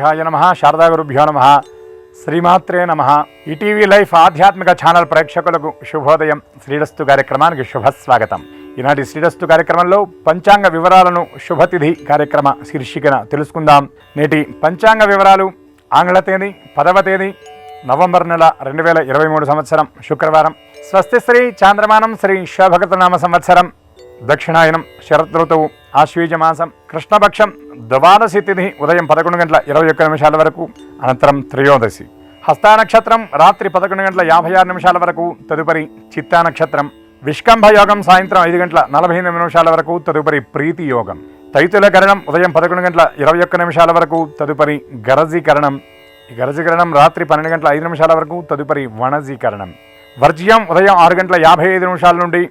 గణేశాయ నమః. శారదాగురుభ్యో నమః. శ్రీమాత్రే నమః. ఈటీవీ లైఫ్ ఆధ్యాత్మిక ఛానల్ ప్రేక్షకులకు శుభోదయం. శ్రీరస్తు కార్యక్రమానికి శుభస్వాగతం. ఈనాటి శ్రీరస్తు కార్యక్రమంలో పంచాంగ వివరాలను శుభతిథి కార్యక్రమ శీర్షికన తెలుసుకుందాం. నేటి పంచాంగ వివరాలు: ఆంగ్ల తేదీ 10వ తేదీ నవంబర్ నెల 2023 సంవత్సరం శుక్రవారం. స్వస్తి శ్రీ చాంద్రమానం శ్రీ శోభకృతనామ సంవత్సరం దక్షిణాయనం శరత్ ఋతువు ఆశ్వీజమాసం కృష్ణపక్షం ద్వాదశి తిథి ఉదయం 11:21 వరకు, అనంతరం త్రయోదశి. హస్తా నక్షత్రం రాత్రి 11:56 వరకు, తదుపరి చిత్తా నక్షత్రం. విష్కంభ యోగం సాయంత్రం 5:45 వరకు, తదుపరి ప్రీతి యోగం. తైతుల కరణం ఉదయం 11:21 వరకు, తదుపరి గరజీకరణం. ఈ గరజీకరణం రాత్రి 12:05 వరకు, తదుపరి వణజీకరణం. వర్జ్యం ఉదయం 6:55 నుండి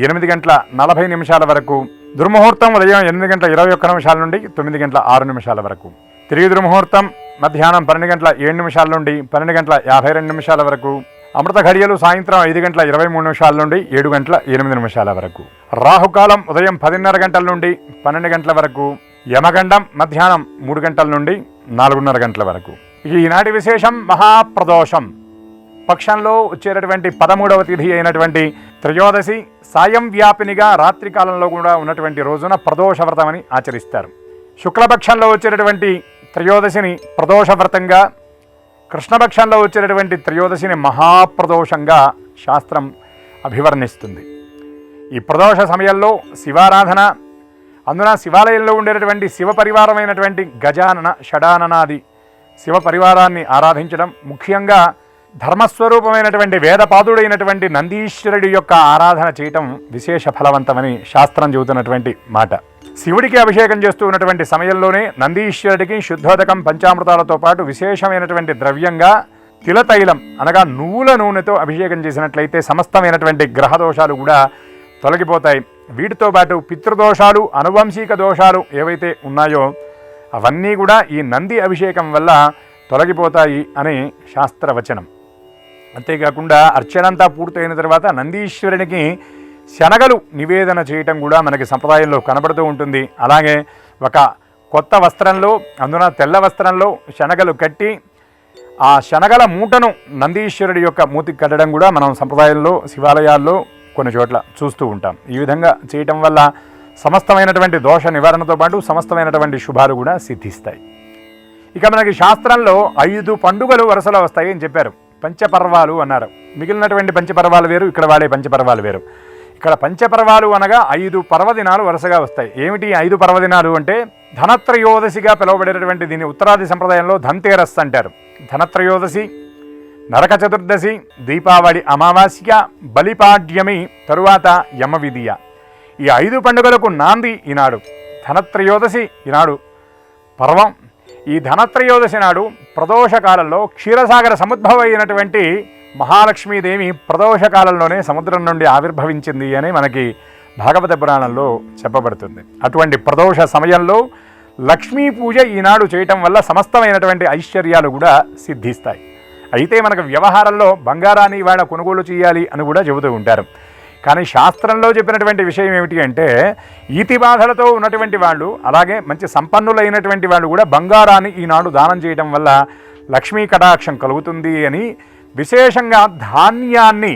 8:40 వరకు. దుర్ముహూర్తం ఉదయం 8:21 నుండి 9:06 వరకు. తిరిగి దుర్ముహూర్తం మధ్యాహ్నం 12:07 నుండి 12:52 వరకు. అమృత ఘడియలు సాయంత్రం 5:23 నుండి 7:08 వరకు. రాహుకాలం ఉదయం 10:30 నుండి 12 వరకు. యమగండం మధ్యాహ్నం 3 నుండి 4:30 వరకు. ఈనాటి విశేషం మహాప్రదోషం. పక్షంలో వచ్చేటటువంటి 13వ తిథి అయినటువంటి త్రయోదశి సాయం వ్యాపినిగా రాత్రి కాలంలో కూడా ఉన్నటువంటి రోజున ప్రదోష వ్రతమని ఆచరిస్తారు. శుక్లపక్షంలో వచ్చేటటువంటి త్రయోదశిని ప్రదోష వ్రతంగా, కృష్ణపక్షంలో వచ్చేటటువంటి త్రయోదశిని మహాప్రదోషంగా శాస్త్రం అభివర్ణిస్తుంది. ఈ ప్రదోష సమయంలో శివారాధన, అందున శివాలయంలో ఉండేటటువంటి శివ పరివారమైనటువంటి గజానన షడాననాది శివ పరివారాన్ని ఆరాధించడం, ముఖ్యంగా ధర్మస్వరూపమైనటువంటి వేదపాదుడైనటువంటి నందీశ్వరుడి యొక్క ఆరాధన చేయటం విశేష ఫలవంతమని శాస్త్రం చెబుతున్నటువంటి మాట. శివుడికి అభిషేకం చేస్తూ ఉన్నటువంటి సమయంలోనే నందీశ్వరుడికి శుద్ధోదకం పంచామృతాలతో పాటు విశేషమైనటువంటి ద్రవ్యంగా తిలతైలం అనగా నువ్వుల నూనెతో అభిషేకం చేసినట్లయితే సమస్తమైనటువంటి గ్రహ దోషాలు కూడా తొలగిపోతాయి. వీటితో పాటు పితృదోషాలు, అనువంశిక దోషాలు ఏవైతే ఉన్నాయో అవన్నీ కూడా ఈ నంది అభిషేకం వల్ల తొలగిపోతాయి అని శాస్త్రవచనం. అంతేకాకుండా అర్చనంతా పూర్తయిన తర్వాత నందీశ్వరునికి శనగలు నివేదన చేయటం కూడా మనకి సంప్రదాయంలో కనబడుతూ ఉంటుంది. అలాగే ఒక కొత్త వస్త్రంలో, అందున తెల్ల వస్త్రంలో శనగలు కట్టి ఆ శనగల మూటను నందీశ్వరుడి యొక్క మూతికి కట్టడం కూడా మనం సంప్రదాయంలో శివాలయాల్లో కొన్ని చోట్ల చూస్తూ ఉంటాం. ఈ విధంగా చేయటం వల్ల సమస్తమైనటువంటి దోష నివారణతో పాటు సమస్తమైనటువంటి శుభాలు కూడా సిద్ధిస్తాయి. ఇక మనకి శాస్త్రంలో 5 పండుగలు వరుసలో వస్తాయి అని చెప్పారు. పంచపర్వాలు అన్నారు. మిగిలినటువంటి పంచపర్వాలు వేరు, ఇక్కడ వాడే పంచపర్వాలు వేరు. ఇక్కడ పంచపర్వాలు అనగా 5 పర్వదినాలు వరుసగా వస్తాయి. ఏమిటి 5 పర్వదినాలు అంటే, ధనత్రయోదశిగా పిలువబడేటటువంటి దీన్ని ఉత్తరాది సంప్రదాయంలో ధన్తేరస్ అంటారు. ధనత్రయోదశి, నరక చతుర్దశి, దీపావళి అమావాస్య, బలిపాడ్యమి, తరువాత యమవిదియ. ఈ 5 పండుగలకు నాంది ఈనాడు. ధనత్రయోదశి ఈనాడు పర్వం. ఈ ధనత్రయోదశి నాడు ప్రదోషకాలంలో క్షీరసాగర సముద్భవ అయినటువంటి మహాలక్ష్మీదేవి ప్రదోషకాలంలోనే సముద్రం నుండి ఆవిర్భవించింది అని మనకి భాగవత పురాణంలో చెప్పబడుతుంది. అటువంటి ప్రదోష సమయంలో లక్ష్మీ పూజ ఈనాడు చేయటం వల్ల సమస్తమైనటువంటి ఐశ్వర్యాలు కూడా సిద్ధిస్తాయి. అయితే మనకు వ్యవహారంలో బంగారాన్ని ఇవాళ కొనుగోలు చేయాలి అని కూడా చెబుతూ ఉంటారు. కానీ శాస్త్రంలో చెప్పినటువంటి విషయం ఏమిటి అంటే, ఈతి బాధలతో ఉన్నటువంటి వాళ్ళు, అలాగే మంచి సంపన్నులైనటువంటి వాళ్ళు కూడా బంగారాన్ని ఈనాడు దానం చేయడం వల్ల లక్ష్మీ కటాక్షం కలుగుతుంది అని, విశేషంగా ధాన్యాన్ని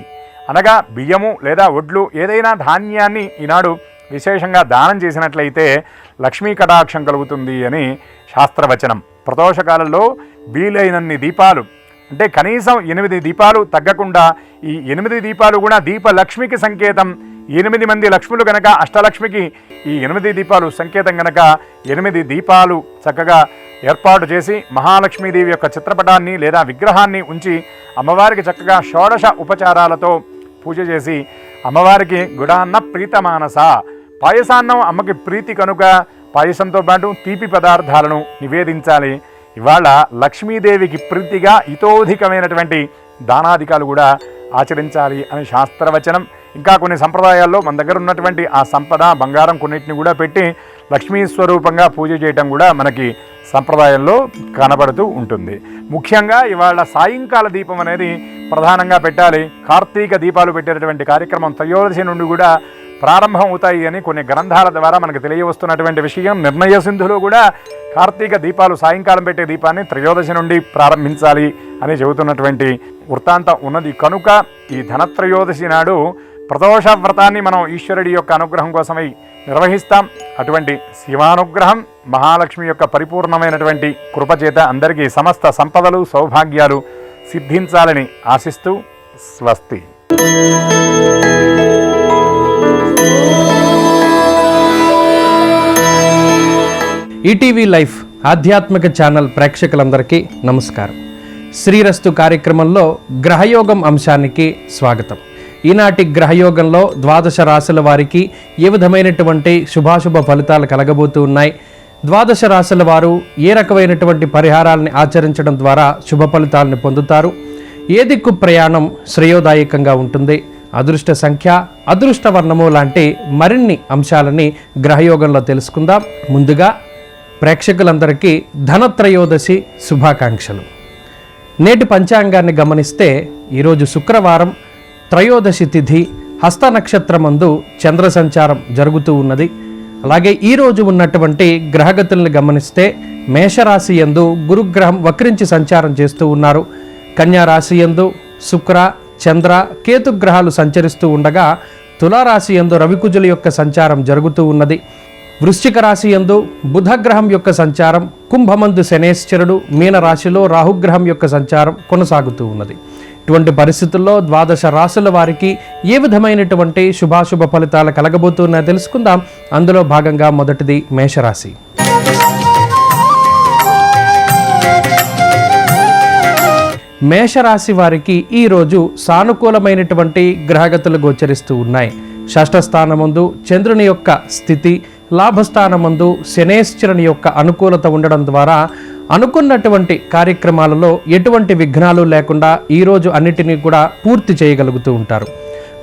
అనగా బియ్యము లేదా ఒడ్లు ఏదైనా ధాన్యాన్ని ఈనాడు విశేషంగా దానం చేసినట్లయితే లక్ష్మీ కటాక్షం కలుగుతుంది అని శాస్త్రవచనం. ప్రదోషకాలంలో వీలైనన్ని దీపాలు, అంటే కనీసం 8 దీపాలు తగ్గకుండా, ఈ 8 దీపాలు కూడా దీపలక్ష్మికి సంకేతం. 8 మంది లక్ష్ములు గనక అష్టలక్ష్మికి ఈ 8 దీపాలు సంకేతం గనక 8 దీపాలు చక్కగా ఏర్పాటు చేసి మహాలక్ష్మీదేవి యొక్క చిత్రపటాన్ని లేదా విగ్రహాన్ని ఉంచి అమ్మవారికి చక్కగా షోడశ ఉపచారాలతో పూజ చేసి అమ్మవారికి గుడాన్న ప్రీతమానస, పాయసాన్నం అమ్మకి ప్రీతి కనుక పాయసంతో పాటు తీపి పదార్థాలను నివేదించాలి. ఇవాళ లక్ష్మీదేవికి ప్రీతిగా ఇతోధికమైనటువంటి దానాధికాలు కూడా ఆచరించాలి అని శాస్త్రవచనం. ఇంకా కొన్ని సంప్రదాయాల్లో మన దగ్గర ఉన్నటువంటి ఆ సంపద బంగారం కొన్నిటిని కూడా పెట్టి లక్ష్మీ స్వరూపంగా పూజ చేయటం కూడా మనకి సంప్రదాయంలో కనబడుతూ ఉంటుంది. ముఖ్యంగా ఇవాళ సాయంకాల దీపం అనేది ప్రధానంగా పెట్టాలి. కార్తీక దీపాలు పెట్టేటటువంటి కార్యక్రమం త్రయోదశి నుండి కూడా ప్రారంభం అవుతాయి అని కొన్ని గ్రంథాల ద్వారా మనకు తెలియవస్తున్నటువంటి విషయం. నిర్ణయ సింధులో కూడా కార్తీక దీపాలు సాయంకాలం పెట్టే దీపాన్ని త్రయోదశి నుండి ప్రారంభించాలి అని చెబుతున్నటువంటి వృత్తాంతం ఉన్నది. కనుక ఈ ధనత్రయోదశి నాడు ప్రదోష వ్రతాన్ని మనం ఈశ్వరుడి యొక్క అనుగ్రహం కోసమై నిర్వహిస్తాం. అటువంటి శివానుగ్రహం, మహాలక్ష్మి యొక్క పరిపూర్ణమైనటువంటి కృపచేత అందరికీ సమస్త సంపదలు సౌభాగ్యాలు సిద్ధించాలని ఆశిస్తూ స్వస్తి. ఈటీవీ లైఫ్ ఆధ్యాత్మిక ఛానల్ ప్రేక్షకులందరికీ నమస్కారం. శ్రీరస్తు కార్యక్రమంలో గ్రహయోగం అంశానికి స్వాగతం. ఈనాటి గ్రహయోగంలో ద్వాదశ రాశుల వారికి ఏ విధమైనటువంటి శుభాశుభ ఫలితాలు కలగబోతూ ఉన్నాయి, ద్వాదశ రాశుల వారు ఏ రకమైనటువంటి పరిహారాలను ఆచరించడం ద్వారా శుభ ఫలితాలను పొందుతారు, ఏ దిక్కు ప్రయాణం శ్రేయోదాయకంగా ఉంటుంది, అదృష్ట సంఖ్య, అదృష్ట వర్ణము లాంటి మరిన్ని అంశాలని గ్రహయోగంలో తెలుసుకుందాం. ముందుగా ప్రేక్షకులందరికీ ధనత్రయోదశి శుభాకాంక్షలు. నేటి పంచాంగాన్ని గమనిస్తే ఈరోజు శుక్రవారం, త్రయోదశి తిథి, హస్త నక్షత్రమందు చంద్ర సంచారం జరుగుతూ ఉన్నది. అలాగే ఈరోజు ఉన్నటువంటి గ్రహగతుల్ని గమనిస్తే మేషరాశి యందు గురుగ్రహం వక్రించి సంచారం చేస్తూ ఉన్నారు. కన్యా రాశి యందు శుక్ర, చంద్ర, కేతు గ్రహాలు సంచరిస్తూ ఉండగా తులారాశి యందు రవికుజుల యొక్క సంచారం జరుగుతూ ఉన్నది. వృశ్చిక రాశి యందు బుధగ్రహం యొక్క సంచారం, కుంభమందు శనేశ్వరుడు, మీనరాశిలో రాహుగ్రహం యొక్క సంచారం కొనసాగుతూ ఉన్నది. ఇటువంటి పరిస్థితుల్లో ద్వాదశ రాశుల వారికి ఏ విధమైనటువంటి శుభాశుభ ఫలితాలు కలగబోతున్నాయో తెలుసుకుందాం. అందులో భాగంగా మొదటిది మేషరాశి. మేషరాశి వారికి ఈరోజు సానుకూలమైనటువంటి గ్రహగతులు గోచరిస్తూ ఉన్నాయి. షష్ఠస్థానమందు చంద్రుని యొక్క స్థితి, లాభస్థానమందు శనేశ్వరుని యొక్క అనుకూలత ఉండడం ద్వారా అనుకున్నటువంటి కార్యక్రమాలలో ఎటువంటి విఘ్నాలు లేకుండా ఈరోజు అన్నిటినీ కూడా పూర్తి చేయగలుగుతూ ఉంటారు.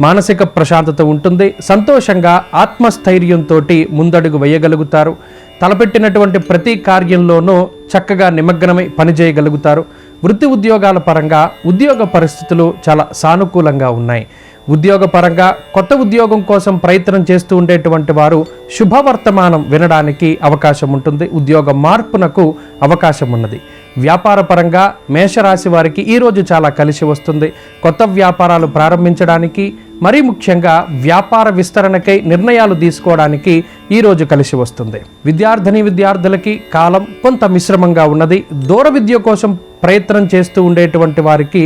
మానసిక ప్రశాంతత ఉంటుంది. సంతోషంగా ఆత్మస్థైర్యంతో ముందడుగు వేయగలుగుతారు. తలపెట్టినటువంటి ప్రతి కార్యంలోనూ చక్కగా నిమగ్నమై పనిచేయగలుగుతారు. వృత్తి ఉద్యోగాల పరంగా ఉద్యోగ పరిస్థితులు చాలా సానుకూలంగా ఉన్నాయి. ఉద్యోగపరంగా కొత్త ఉద్యోగం కోసం ప్రయత్నం చేస్తూ ఉండేటువంటి వారు శుభవర్తమానం వినడానికి అవకాశం ఉంటుంది. ఉద్యోగ మార్పునకు అవకాశం ఉన్నది. వ్యాపార పరంగా మేషరాశి వారికి ఈరోజు చాలా కలిసి వస్తుంది. కొత్త వ్యాపారాలు ప్రారంభించడానికి, మరీ ముఖ్యంగా వ్యాపార విస్తరణకై నిర్ణయాలు తీసుకోవడానికి ఈరోజు కలిసి వస్తుంది. విద్యార్థులకి కాలం కొంత మిశ్రమంగా ఉన్నది. దూర విద్య కోసం ప్రయత్నం చేస్తూ ఉండేటువంటి వారికి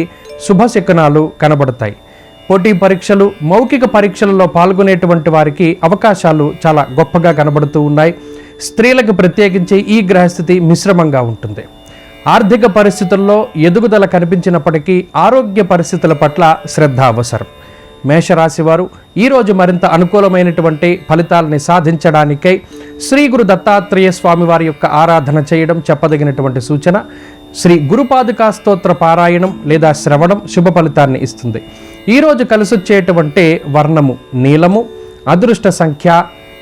శుభశకునాలు కనబడతాయి. పోటీ పరీక్షలు, మౌఖిక పరీక్షలలో పాల్గొనేటువంటి వారికి అవకాశాలు చాలా గొప్పగా కనబడుతూ ఉన్నాయి. స్త్రీలకు ప్రత్యేకించి ఈ గ్రహస్థితి మిశ్రమంగా ఉంటుంది. ఆర్థిక పరిస్థితుల్లో ఎదుగుదల కనిపించినప్పటికీ ఆరోగ్య పరిస్థితుల పట్ల శ్రద్ధ అవసరం. మేషరాశి వారు ఈరోజు మరింత అనుకూలమైనటువంటి ఫలితాలని సాధించడానికై శ్రీ గురు దత్తాత్రేయ స్వామి వారి యొక్క ఆరాధన చేయడం చెప్పదగినటువంటి సూచన. శ్రీ గురుపాదుకా స్తోత్ర పారాయణం లేదా శ్రవణం శుభ ఫలితాన్ని ఇస్తుంది. ఈరోజు కలిసొచ్చేటువంటి వర్ణము నీలము, అదృష్ట సంఖ్య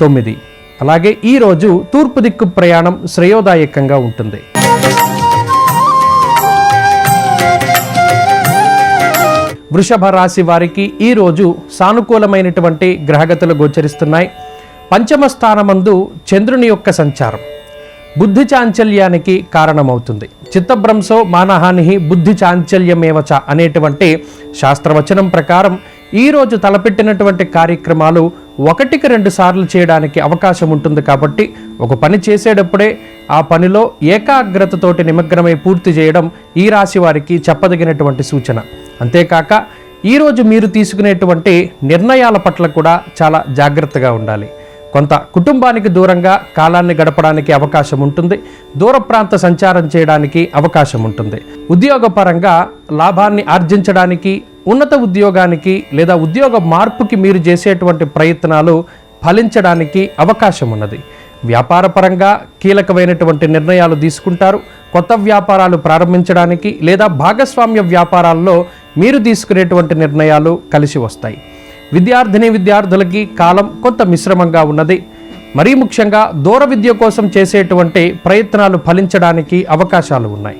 9. అలాగే ఈరోజు తూర్పు దిక్కు ప్రయాణం శ్రేయోదాయకంగా ఉంటుంది. వృషభ రాశి వారికి ఈరోజు సానుకూలమైనటువంటి గ్రహగతులు గోచరిస్తున్నాయి. పంచమ స్థానమందు చంద్రుని యొక్క సంచారం బుద్ధి చాంచల్యానికి కారణమవుతుంది. చిత్తభ్రంశో మానహాని బుద్ధి చాంచల్యమేవచ అనేటువంటి శాస్త్రవచనం ప్రకారం ఈరోజు తలపెట్టినటువంటి కార్యక్రమాలు 1-2 సార్లు చేయడానికి అవకాశం ఉంటుంది. కాబట్టి ఒక పని చేసేటప్పుడే ఆ పనిలో ఏకాగ్రతతోటి నిమగ్నమై పూర్తి చేయడం ఈ రాశి వారికి చెప్పదగినటువంటి సూచన. అంతేకాక ఈరోజు మీరు తీసుకునేటువంటి నిర్ణయాల పట్ల కూడా చాలా జాగ్రత్తగా ఉండాలి. కొంత కుటుంబానికి దూరంగా కాలాన్ని గడపడానికి అవకాశం ఉంటుంది. దూర ప్రాంత సంచారం చేయడానికి అవకాశం ఉంటుంది. ఉద్యోగపరంగా లాభాన్ని ఆర్జించడానికి, ఉన్నత ఉద్యోగానికి లేదా ఉద్యోగ మార్పుకి మీరు చేసేటువంటి ప్రయత్నాలు ఫలించడానికి అవకాశం ఉన్నది. వ్యాపారపరంగా కీలకమైనటువంటి నిర్ణయాలు తీసుకుంటారు. కొత్త వ్యాపారాలు ప్రారంభించడానికి లేదా భాగస్వామ్య వ్యాపారాల్లో మీరు తీసుకునేటువంటి నిర్ణయాలు కలిసి వస్తాయి. విద్యార్థులకి కాలం కొంత మిశ్రమంగా ఉన్నది. మరీ ముఖ్యంగా దూర విద్య కోసం చేసేటువంటి ప్రయత్నాలు ఫలించడానికి అవకాశాలు ఉన్నాయి.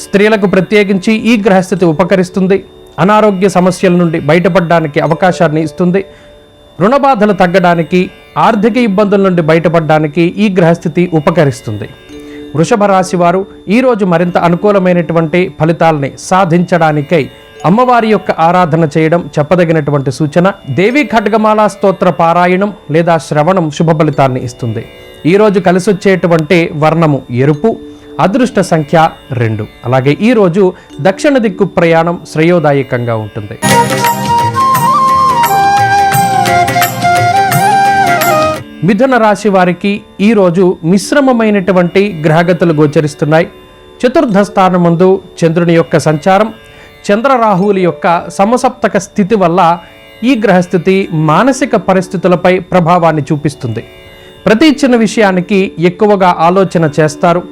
స్త్రీలకు ప్రత్యేకించి ఈ గ్రహస్థితి ఉపకరిస్తుంది. అనారోగ్య సమస్యల నుండి బయటపడడానికి అవకాశాన్ని ఇస్తుంది. రుణ బాధలు తగ్గడానికి, ఆర్థిక ఇబ్బందుల నుండి బయటపడడానికి ఈ గ్రహస్థితి ఉపకరిస్తుంది. వృషభ రాశి వారు ఈరోజు మరింత అనుకూలమైనటువంటి ఫలితాలని సాధించడానికై అమ్మవారి యొక్క ఆరాధన చేయడం చెప్పదగినటువంటి సూచన. దేవీ ఖడ్గమాల స్తోత్ర పారాయణం లేదా శ్రవణం శుభ ఫలితాన్ని ఇస్తుంది. ఈరోజు కలిసొచ్చేటువంటి వర్ణము ఎరుపు, అదృష్ట సంఖ్య 2. అలాగే ఈరోజు దక్షిణ దిక్కు ప్రయాణం శ్రేయోదాయకంగా ఉంటుంది. మిథున రాశి వారికి ఈరోజు మిశ్రమమైనటువంటి గ్రహగతులు గోచరిస్తున్నాయి. చతుర్థ స్థానమందు చంద్రుని యొక్క సంచారం, చంద్రరాహువుల యొక్క సమసప్తక స్థితి వల్ల ఈ గ్రహస్థితి మానసిక పరిస్థితులపై ప్రభావాన్ని చూపిస్తుంది. ప్రతి చిన్న విషయానికి ఎక్కువగా ఆలోచన చేస్తారు.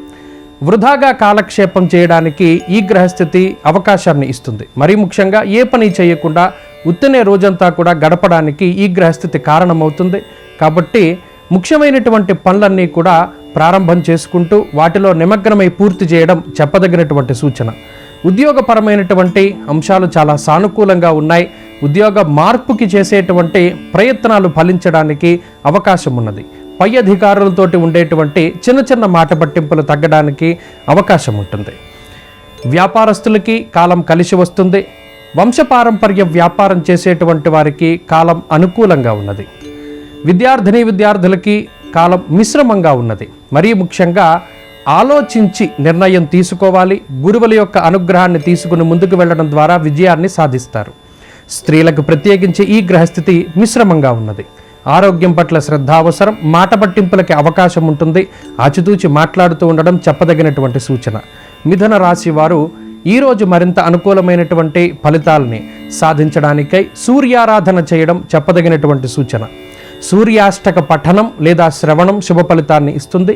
వృధాగా కాలక్షేపం చేయడానికి ఈ గ్రహస్థితి అవకాశాన్ని ఇస్తుంది. మరీ ముఖ్యంగా ఏ పని చేయకుండా ఉత్తనే రోజంతా కూడా గడపడానికి ఈ గ్రహస్థితి కారణమవుతుంది. కాబట్టి ముఖ్యమైనటువంటి పనులన్నీ కూడా ప్రారంభం చేసుకుంటూ వాటిలో నిమగ్నమై పూర్తి చేయడం చెప్పదగినటువంటి సూచన. ఉద్యోగపరమైనటువంటి అంశాలు చాలా సానుకూలంగా ఉన్నాయి. ఉద్యోగ మార్పుకి చేసేటువంటి ప్రయత్నాలు ఫలించడానికి అవకాశం ఉన్నది. పై అధికారులతోటి ఉండేటువంటి చిన్న చిన్న మాట పట్టింపులు తగ్గడానికి అవకాశం ఉంటుంది. వ్యాపారస్తులకి కాలం కలిసి వస్తుంది. వంశపారంపర్య వ్యాపారం చేసేటువంటి వారికి కాలం అనుకూలంగా ఉన్నది. విద్యార్థులకి కాలం మిశ్రమంగా ఉన్నది. మరీ ముఖ్యంగా ఆలోచించి నిర్ణయం తీసుకోవాలి. గురువుల యొక్క అనుగ్రహాన్ని తీసుకుని ముందుకు వెళ్ళడం ద్వారా విజయాన్ని సాధిస్తారు. స్త్రీలకు ప్రత్యేకించి ఈ గ్రహస్థితి మిశ్రమంగా ఉన్నది. ఆరోగ్యం పట్ల శ్రద్ధ అవసరం. మాట పట్టింపులకి అవకాశం ఉంటుంది. ఆచితూచి మాట్లాడుతూ ఉండడం చెప్పదగినటువంటి సూచన. మిథున రాశి వారు ఈరోజు మరింత అనుకూలమైనటువంటి ఫలితాలని సాధించడానికై సూర్యారాధన చేయడం చెప్పదగినటువంటి సూచన. సూర్యాష్టక పఠనం లేదా శ్రవణం శుభ ఫలితాన్ని ఇస్తుంది.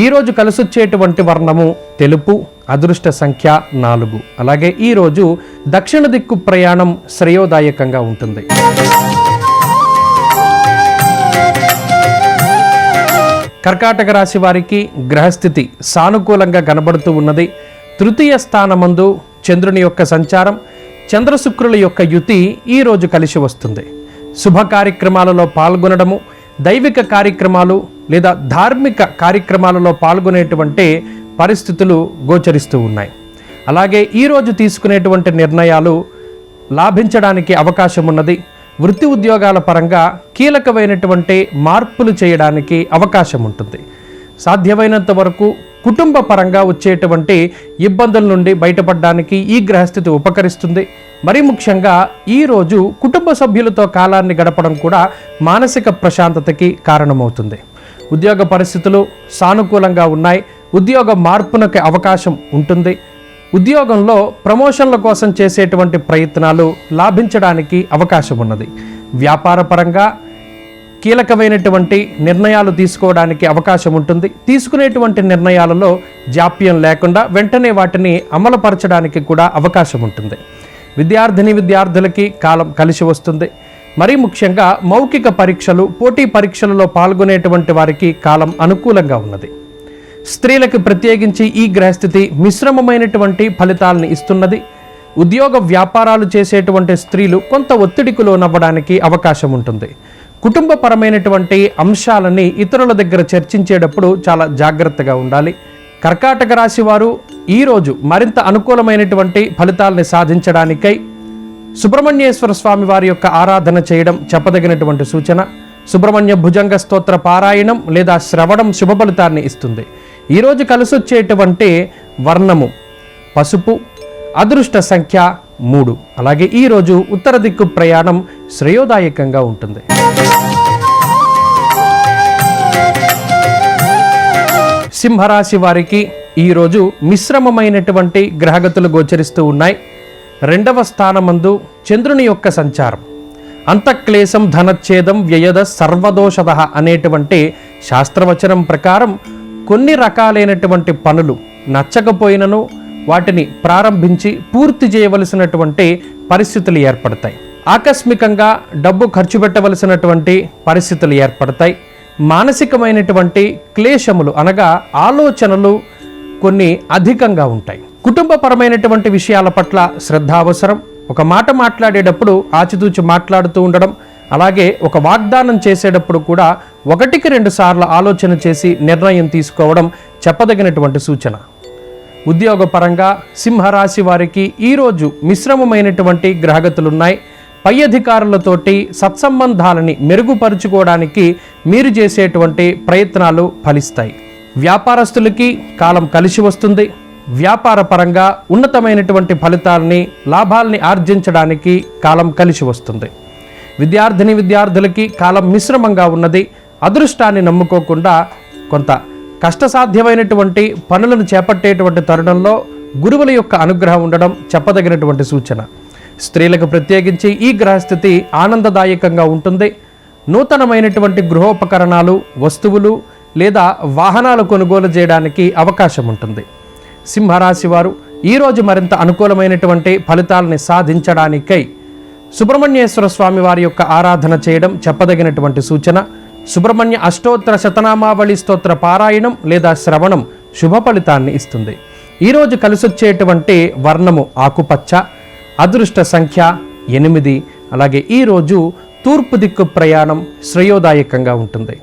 ఈరోజు కలిసొచ్చేటువంటి వర్ణము తెలుపు, అదృష్ట సంఖ్య 4. అలాగే ఈరోజు దక్షిణ దిక్కు ప్రయాణం శ్రేయోదాయకంగా ఉంటుంది. కర్కాటక రాశి వారికి గ్రహస్థితి సానుకూలంగా కనబడుతూ ఉన్నది. తృతీయ స్థానమందు చంద్రుని యొక్క సంచారం, చంద్రశుక్రుల యొక్క యుతి ఈరోజు కలిసి వస్తుంది. శుభ కార్యక్రమాలలో పాల్గొనడము, దైవిక కార్యక్రమాలు లేదా ధార్మిక కార్యక్రమాలలో పాల్గొనేటువంటి పరిస్థితులు గోచరిస్తూ ఉన్నాయి. అలాగే ఈరోజు తీసుకునేటువంటి నిర్ణయాలు లాభించడానికి అవకాశం ఉన్నది. వృత్తి ఉద్యోగాల పరంగా కీలకమైనటువంటి మార్పులు చేయడానికి అవకాశం ఉంటుంది. సాధ్యమైనంత వరకు కుటుంబ పరంగా వచ్చేటువంటి ఇబ్బందుల నుండి బయటపడడానికి ఈ గ్రహస్థితి ఉపకరిస్తుంది. మరీ ముఖ్యంగా ఈరోజు కుటుంబ సభ్యులతో కాలాన్ని గడపడం కూడా మానసిక ప్రశాంతతకి కారణమవుతుంది. ఉద్యోగ పరిస్థితులు సానుకూలంగా ఉన్నాయి. ఉద్యోగ మార్పునకు అవకాశం ఉంటుంది. ఉద్యోగంలో ప్రమోషన్ల కోసం చేసేటువంటి ప్రయత్నాలు లాభించడానికి అవకాశం ఉన్నది. వ్యాపార పరంగా కీలకమైనటువంటి నిర్ణయాలు తీసుకోవడానికి అవకాశం ఉంటుంది. తీసుకునేటువంటి నిర్ణయాలలో జాప్యం లేకుండా వెంటనే వాటిని అమలుపరచడానికి కూడా అవకాశం ఉంటుంది. విద్యార్థులకి కాలం కలిసి వస్తుంది. మరీ ముఖ్యంగా మౌఖిక పరీక్షలు, పోటీ పరీక్షలలో పాల్గొనేటువంటి వారికి కాలం అనుకూలంగా ఉన్నది. స్త్రీలకు ప్రత్యేకించి ఈ గ్రహస్థితి మిశ్రమమైనటువంటి ఫలితాలను ఇస్తున్నది. ఉద్యోగ వ్యాపారాలు చేసేటువంటి స్త్రీలు కొంత ఒత్తిడికి లోనవ్వడానికి అవకాశం ఉంటుంది. కుటుంబపరమైనటువంటి అంశాలని ఇతరుల దగ్గర చర్చించేటప్పుడు చాలా జాగ్రత్తగా ఉండాలి. కర్కాటక రాశి వారు ఈరోజు మరింత అనుకూలమైనటువంటి ఫలితాలని సాధించడానికై సుబ్రహ్మణ్యేశ్వర స్వామి వారి యొక్క ఆరాధన చేయడం చెప్పదగినటువంటి సూచన. సుబ్రహ్మణ్య భుజంగ స్తోత్ర పారాయణం లేదా శ్రవణం శుభ ఫలితాన్ని ఇస్తుంది. ఈరోజు కలిసొచ్చేటువంటి వర్ణము పసుపు, అదృష్ట సంఖ్య 3. అలాగే ఈరోజు ఉత్తర దిక్కు ప్రయాణం శ్రేయోదాయకంగా ఉంటుంది. సింహరాశి వారికి ఈరోజు మిశ్రమమైనటువంటి గ్రహగతులు గోచరిస్తూ ఉన్నాయి. 2వ స్థానమందు చంద్రుని యొక్క సంచారం. అంతఃక్లేశం ధనచ్ఛేదం వ్యయద సర్వదోషద అనేటువంటి శాస్త్రవచనం ప్రకారం కొన్ని రకాలైనటువంటి పనులు నచ్చకపోయినను వాటిని ప్రారంభించి పూర్తి చేయవలసినటువంటి పరిస్థితులు ఏర్పడతాయి. ఆకస్మికంగా డబ్బు ఖర్చు పెట్టవలసినటువంటి పరిస్థితులు ఏర్పడతాయి. మానసికమైనటువంటి క్లేశములు అనగా ఆలోచనలు కొన్ని అధికంగా ఉంటాయి. కుటుంబపరమైనటువంటి విషయాల పట్ల శ్రద్ధ అవసరం. ఒక మాట మాట్లాడేటప్పుడు ఆచితూచి మాట్లాడుతూ ఉండడం, అలాగే ఒక వాగ్దానం చేసేటప్పుడు కూడా 1-2 సార్లు ఆలోచన చేసి నిర్ణయం తీసుకోవడం చెప్పదగినటువంటి సూచన. ఉద్యోగపరంగా సింహరాశి వారికి ఈరోజు మిశ్రమమైనటువంటి గ్రహగతులున్నాయి. పై అధికారులతోటి సత్సంబంధాలని మెరుగుపరుచుకోవడానికి మీరు చేసేటువంటి ప్రయత్నాలు ఫలిస్తాయి. వ్యాపారస్తులకి కాలం కలిసి వస్తుంది. వ్యాపార పరంగా ఉన్నతమైనటువంటి ఫలితాలని లాభాలని ఆర్జించడానికి కాలం కలిసి వస్తుంది. విద్యార్థులకి కాలం మిశ్రమంగా ఉన్నది. అదృష్టాన్ని నమ్ముకోకుండా కొంత కష్టసాధ్యమైనటువంటి పనులను చేపట్టేటువంటి తరుణంలో గురువుల యొక్క అనుగ్రహం ఉండడం చెప్పదగినటువంటి సూచన. స్త్రీలకు ప్రత్యేకించి ఈ గ్రహస్థితి ఆనందదాయకంగా ఉంటుంది. నూతనమైనటువంటి గృహోపకరణాలు, వస్తువులు లేదా వాహనాలు కొనుగోలు చేయడానికి అవకాశం ఉంటుంది. సింహరాశి వారు ఈరోజు మరింత అనుకూలమైనటువంటి ఫలితాలని సాధించడానికై సుబ్రహ్మణ్యేశ్వర స్వామి వారి యొక్క ఆరాధన చేయడం చెప్పదగినటువంటి సూచన. సుబ్రహ్మణ్య అష్టోత్తర శతనామావళి స్తోత్ర పారాయణం లేదా శ్రవణం శుభ ఫలితాన్ని ఇస్తుంది. ఈరోజు కలిసొచ్చేటువంటి వర్ణము ఆకుపచ్చ, అదృష్ట సంఖ్య 8. అలాగే ఈరోజు తూర్పు దిక్కు ప్రయాణం శ్రేయోదాయకంగా ఉంటుంది.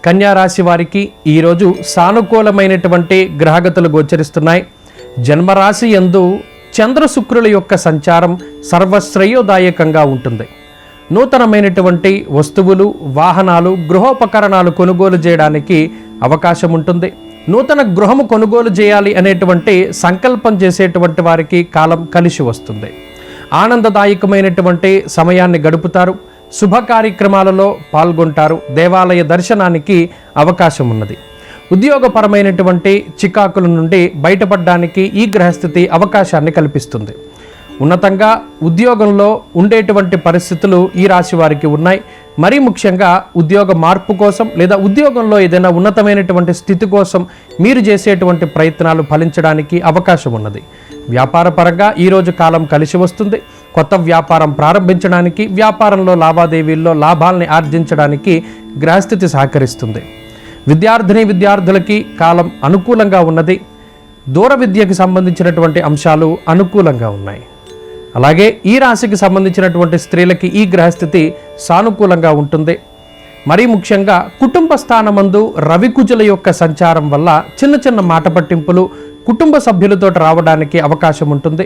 కన్యా రాశి వారికి ఈరోజు సానుకూలమైనటువంటి గ్రహగతులు గోచరిస్తున్నాయి. జన్మరాశి యందు చంద్ర శుక్రుల యొక్క సంచారం సర్వశ్రేయోదాయకంగా ఉంటుంది. నూతనమైనటువంటి వస్తువులు, వాహనాలు, గృహోపకరణాలు కొనుగోలు చేయడానికి అవకాశం ఉంటుంది. నూతన గృహము కొనుగోలు చేయాలి అనేటువంటి సంకల్పం చేసేటువంటి వారికి కాలం కలిసి వస్తుంది. ఆనందదాయకమైనటువంటి సమయాన్ని గడుపుతారు. శుభ కార్యక్రమాలలో పాల్గొంటారు. దేవాలయ దర్శనానికి అవకాశం ఉన్నది. ఉద్యోగపరమైనటువంటి చికాకుల నుండి బయటపడడానికి ఈ గ్రహస్థితి అవకాశాన్ని కల్పిస్తుంది. ఉన్నతంగా ఉద్యోగంలో ఉండేటువంటి పరిస్థితులు ఈ రాశి వారికి ఉన్నాయి. మరీ ముఖ్యంగా ఉద్యోగ మార్పు కోసం లేదా ఉద్యోగంలో ఏదైనా ఉన్నతమైనటువంటి స్థితి కోసం మీరు చేసేటువంటి ప్రయత్నాలు ఫలించడానికి అవకాశం ఉన్నది. వ్యాపార పరంగా ఈరోజు కాలం కలిసి వస్తుంది. కొత్త వ్యాపారం ప్రారంభించడానికి, వ్యాపారంలో లావాదేవీల్లో లాభాలని ఆర్జించడానికి గ్రహస్థితి సహకరిస్తుంది. విద్యార్థులకి కాలం అనుకూలంగా ఉన్నది. దూర విద్యకి సంబంధించినటువంటి అంశాలు అనుకూలంగా ఉన్నాయి. అలాగే ఈ రాశికి సంబంధించినటువంటి స్త్రీలకి ఈ గ్రహస్థితి సానుకూలంగా ఉంటుంది. మరీ ముఖ్యంగా కుటుంబ స్థానమందు రవికుజుల యొక్క సంచారం వల్ల చిన్న చిన్న మాట పట్టింపులు కుటుంబ సభ్యులతో రావడానికి అవకాశం ఉంటుంది.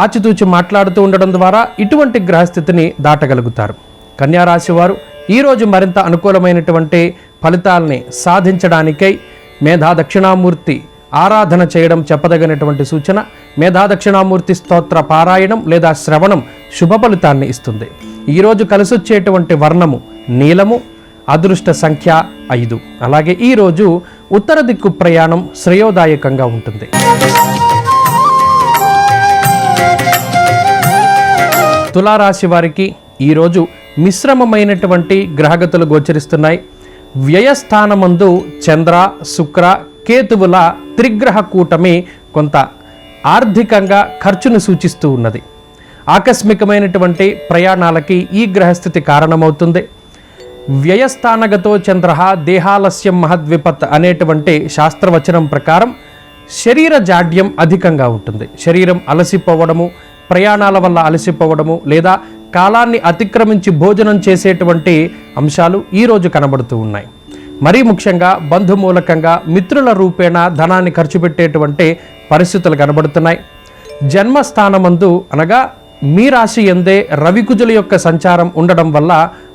ఆచితూచి మాట్లాడుతూ ఉండడం ద్వారా ఇటువంటి గ్రహస్థితిని దాటగలుగుతారు. కన్యా రాశి వారు ఈరోజు మరింత అనుకూలమైనటువంటి ఫలితాలని సాధించడానికై మేధా దక్షిణామూర్తి ఆరాధన చేయడం చెప్పదగినటువంటి సూచన. మేధా దక్షిణామూర్తి స్తోత్ర పారాయణం లేదా శ్రవణం శుభ ఫలితాన్ని ఇస్తుంది. ఈరోజు కలిసొచ్చేటువంటి వర్ణము నీలము, అదృష్ట సంఖ్య 5. అలాగే ఈరోజు ఉత్తర దిక్కు ప్రయాణం శ్రేయోదాయకంగా ఉంటుంది. తులారాశి వారికి ఈరోజు మిశ్రమమైనటువంటి గ్రహగతులు గోచరిస్తున్నాయి. వ్యయస్థానమందు చంద్ర, శుక్ర, కేతువుల త్రిగ్రహ కూటమి కొంత ఆర్థికంగా ఖర్చును సూచిస్తూ ఉన్నది. ఆకస్మికమైనటువంటి ప్రయాణాలకి ఈ గ్రహస్థితి కారణమవుతుంది. వ్యయస్థానగతో చంద్ర దేహాలస్యం మహద్విపత్ అనేటువంటి శాస్త్రవచనం ప్రకారం శరీర జాడ్యం అధికంగా ఉంటుంది. శరీరం అలసిపోవడము, ప్రయాణాల వల్ల అలసిపోవడము లేదా కాలాన్ని అతిక్రమించి భోజనం చేసేటువంటి అంశాలు ఈరోజు కనబడుతూ ఉన్నాయి. మరీ ముఖ్యంగా బంధుమూలకంగా మిత్రుల రూపేణ ధనాన్ని ఖర్చు పెట్టేటువంటి పరిస్థితులు కనబడుతున్నాయి. జన్మస్థానమందు అనగా మీ రాశి యందే రవికుజుల యొక్క సంచారం ఉండడం వల్ల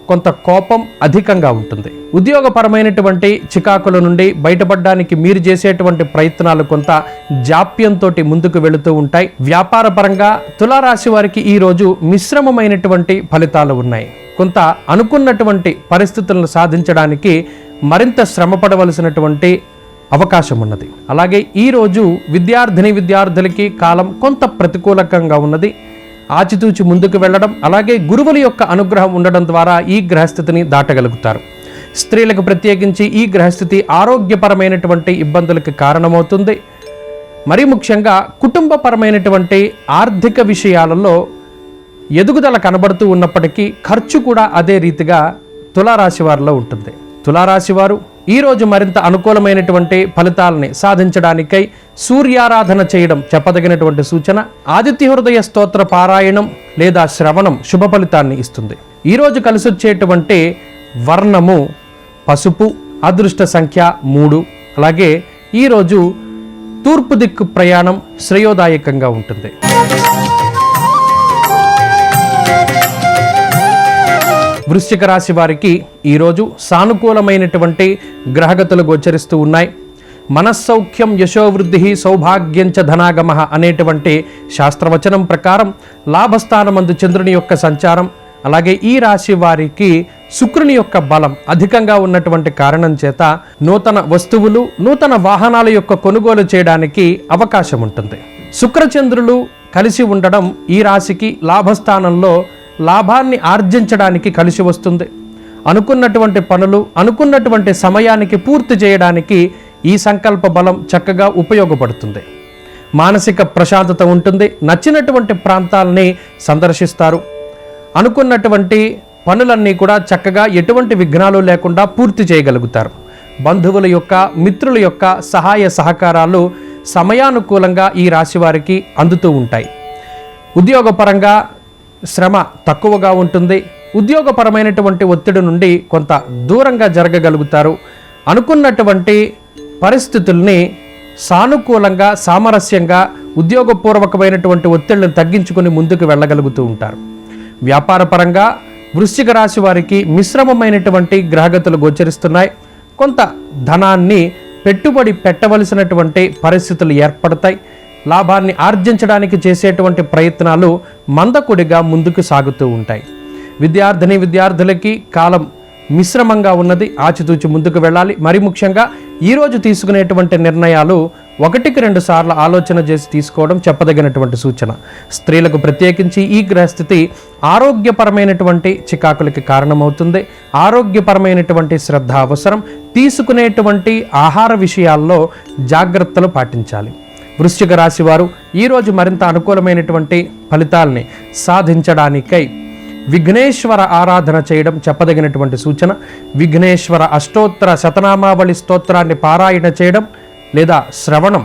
కొంత కోపం అధికంగా ఉంటుంది. ఉద్యోగపరమైనటువంటి చికాకుల నుండి బయటపడడానికి మీరు చేసేటువంటి ప్రయత్నాలు కొంత జాప్యంతో ముందుకు వెళుతూ ఉంటాయి. వ్యాపార పరంగా తులారాశి వారికి ఈరోజు మిశ్రమమైనటువంటి ఫలితాలు ఉన్నాయి. కొంత అనుకున్నటువంటి పరిస్థితులను సాధించడానికి మరింత శ్రమ పడవలసినటువంటి అవకాశం ఉన్నది. అలాగే ఈరోజు విద్యార్థులకి కాలం కొంత ప్రతికూలకంగా ఉన్నది. ఆచితూచి ముందుకు వెళ్ళడం, అలాగే గురువుల యొక్క అనుగ్రహం ఉండడం ద్వారా ఈ గ్రహస్థితిని దాటగలుగుతారు. స్త్రీలకు ప్రత్యేకించి ఈ గ్రహస్థితి ఆరోగ్యపరమైనటువంటి ఇబ్బందులకు కారణమవుతుంది. మరీ ముఖ్యంగా కుటుంబపరమైనటువంటి ఆర్థిక విషయాలలో ఎదుగుదల కనబడుతూ ఉన్నప్పటికీ ఖర్చు కూడా అదే రీతిగా తులారాశి వారిలో ఉంటుంది. తులారాశి వారు ఈరోజు మరింత అనుకూలమైనటువంటి ఫలితాలని సాధించడానికై సూర్యారాధన చేయడం చెప్పదగినటువంటి సూచన. ఆదిత్య హృదయ స్తోత్ర పారాయణం లేదా శ్రవణం శుభ ఫలితాన్ని ఇస్తుంది. ఈరోజు కలిసొచ్చేటువంటి వర్ణము పసుపు, అదృష్ట సంఖ్య 3. అలాగే ఈరోజు తూర్పు దిక్కు ప్రయాణం శ్రేయోదాయకంగా ఉంటుంది. వృశ్చిక రాశి వారికి ఈరోజు సానుకూలమైనటువంటి గ్రహగతులు గోచరిస్తూ ఉన్నాయి. మనస్సౌఖ్యం యశోవృద్ధి సౌభాగ్యంచ ధనాగమ అనేటువంటి శాస్త్రవచనం ప్రకారం లాభస్థానమందు చంద్రుని యొక్క సంచారం, అలాగే ఈ రాశి వారికి శుక్రుని యొక్క బలం అధికంగా ఉన్నటువంటి కారణం చేత నూతన వస్తువులు, నూతన వాహనాల యొక్క కొనుగోలు చేయడానికి అవకాశం ఉంటుంది. శుక్రచంద్రులు కలిసి ఉండడం ఈ రాశికి లాభస్థానంలో లాభాన్ని ఆర్జించడానికి కలిసి వస్తుంది. అనుకున్నటువంటి పనులు అనుకున్నటువంటి సమయానికి పూర్తి చేయడానికి ఈ సంకల్ప బలం చక్కగా ఉపయోగపడుతుంది. మానసిక ప్రశాంతత ఉంటుంది. నచ్చినటువంటి ప్రాంతాలని సందర్శిస్తారు. అనుకున్నటువంటి పనులన్నీ కూడా చక్కగా ఎటువంటి విఘ్నాలు లేకుండా పూర్తి చేయగలుగుతారు. బంధువుల యొక్క, మిత్రుల యొక్క సహాయ సహకారాలు సమయానుకూలంగా ఈ రాశి వారికి అందుతూ ఉంటాయి. ఉద్యోగపరంగా శ్రమ తక్కువగా ఉంటుంది. ఉద్యోగపరమైనటువంటి ఒత్తిడి నుండి కొంత దూరంగా జరగగలుగుతారు. అనుకున్నటువంటి పరిస్థితుల్ని సానుకూలంగా, సామరస్యంగా, ఉద్యోగపూర్వకమైనటువంటి ఒత్తిళ్లను తగ్గించుకొని ముందుకు వెళ్ళగలుగుతూ ఉంటారు. వ్యాపారపరంగా వృశ్చిక రాశి వారికి మిశ్రమమైనటువంటి గ్రహగతులు గోచరిస్తున్నాయి. కొంత ధనాన్ని పెట్టుబడి పెట్టవలసినటువంటి పరిస్థితులు ఏర్పడతాయి. లాభాన్ని ఆర్జించడానికి చేసేటువంటి ప్రయత్నాలు మందకొడిగా ముందుకు సాగుతూ ఉంటాయి. విద్యార్థులకి కాలం మిశ్రమంగా ఉన్నది. ఆచితూచి ముందుకు వెళ్ళాలి. మరి ముఖ్యంగా ఈరోజు తీసుకునేటువంటి నిర్ణయాలు 1-2 సార్లు ఆలోచన చేసి తీసుకోవడం చెప్పదగినటువంటి సూచన. స్త్రీలకు ప్రత్యేకించి ఈ గ్రహస్థితి ఆరోగ్యపరమైనటువంటి చికాకులకి కారణమవుతుంది. ఆరోగ్యపరమైనటువంటి శ్రద్ధ అవసరం. తీసుకునేటువంటి ఆహార విషయాల్లో జాగ్రత్తలు పాటించాలి. వృశ్చిక రాశి వారు ఈరోజు మరింత అనుకూలమైనటువంటి ఫలితాలని సాధించడానికై విఘ్నేశ్వర ఆరాధన చేయడం చెప్పదగినటువంటి సూచన. విఘ్నేశ్వర అష్టోత్తర శతనామావళి స్తోత్రాన్ని పారాయణ చేయడం లేదా శ్రవణం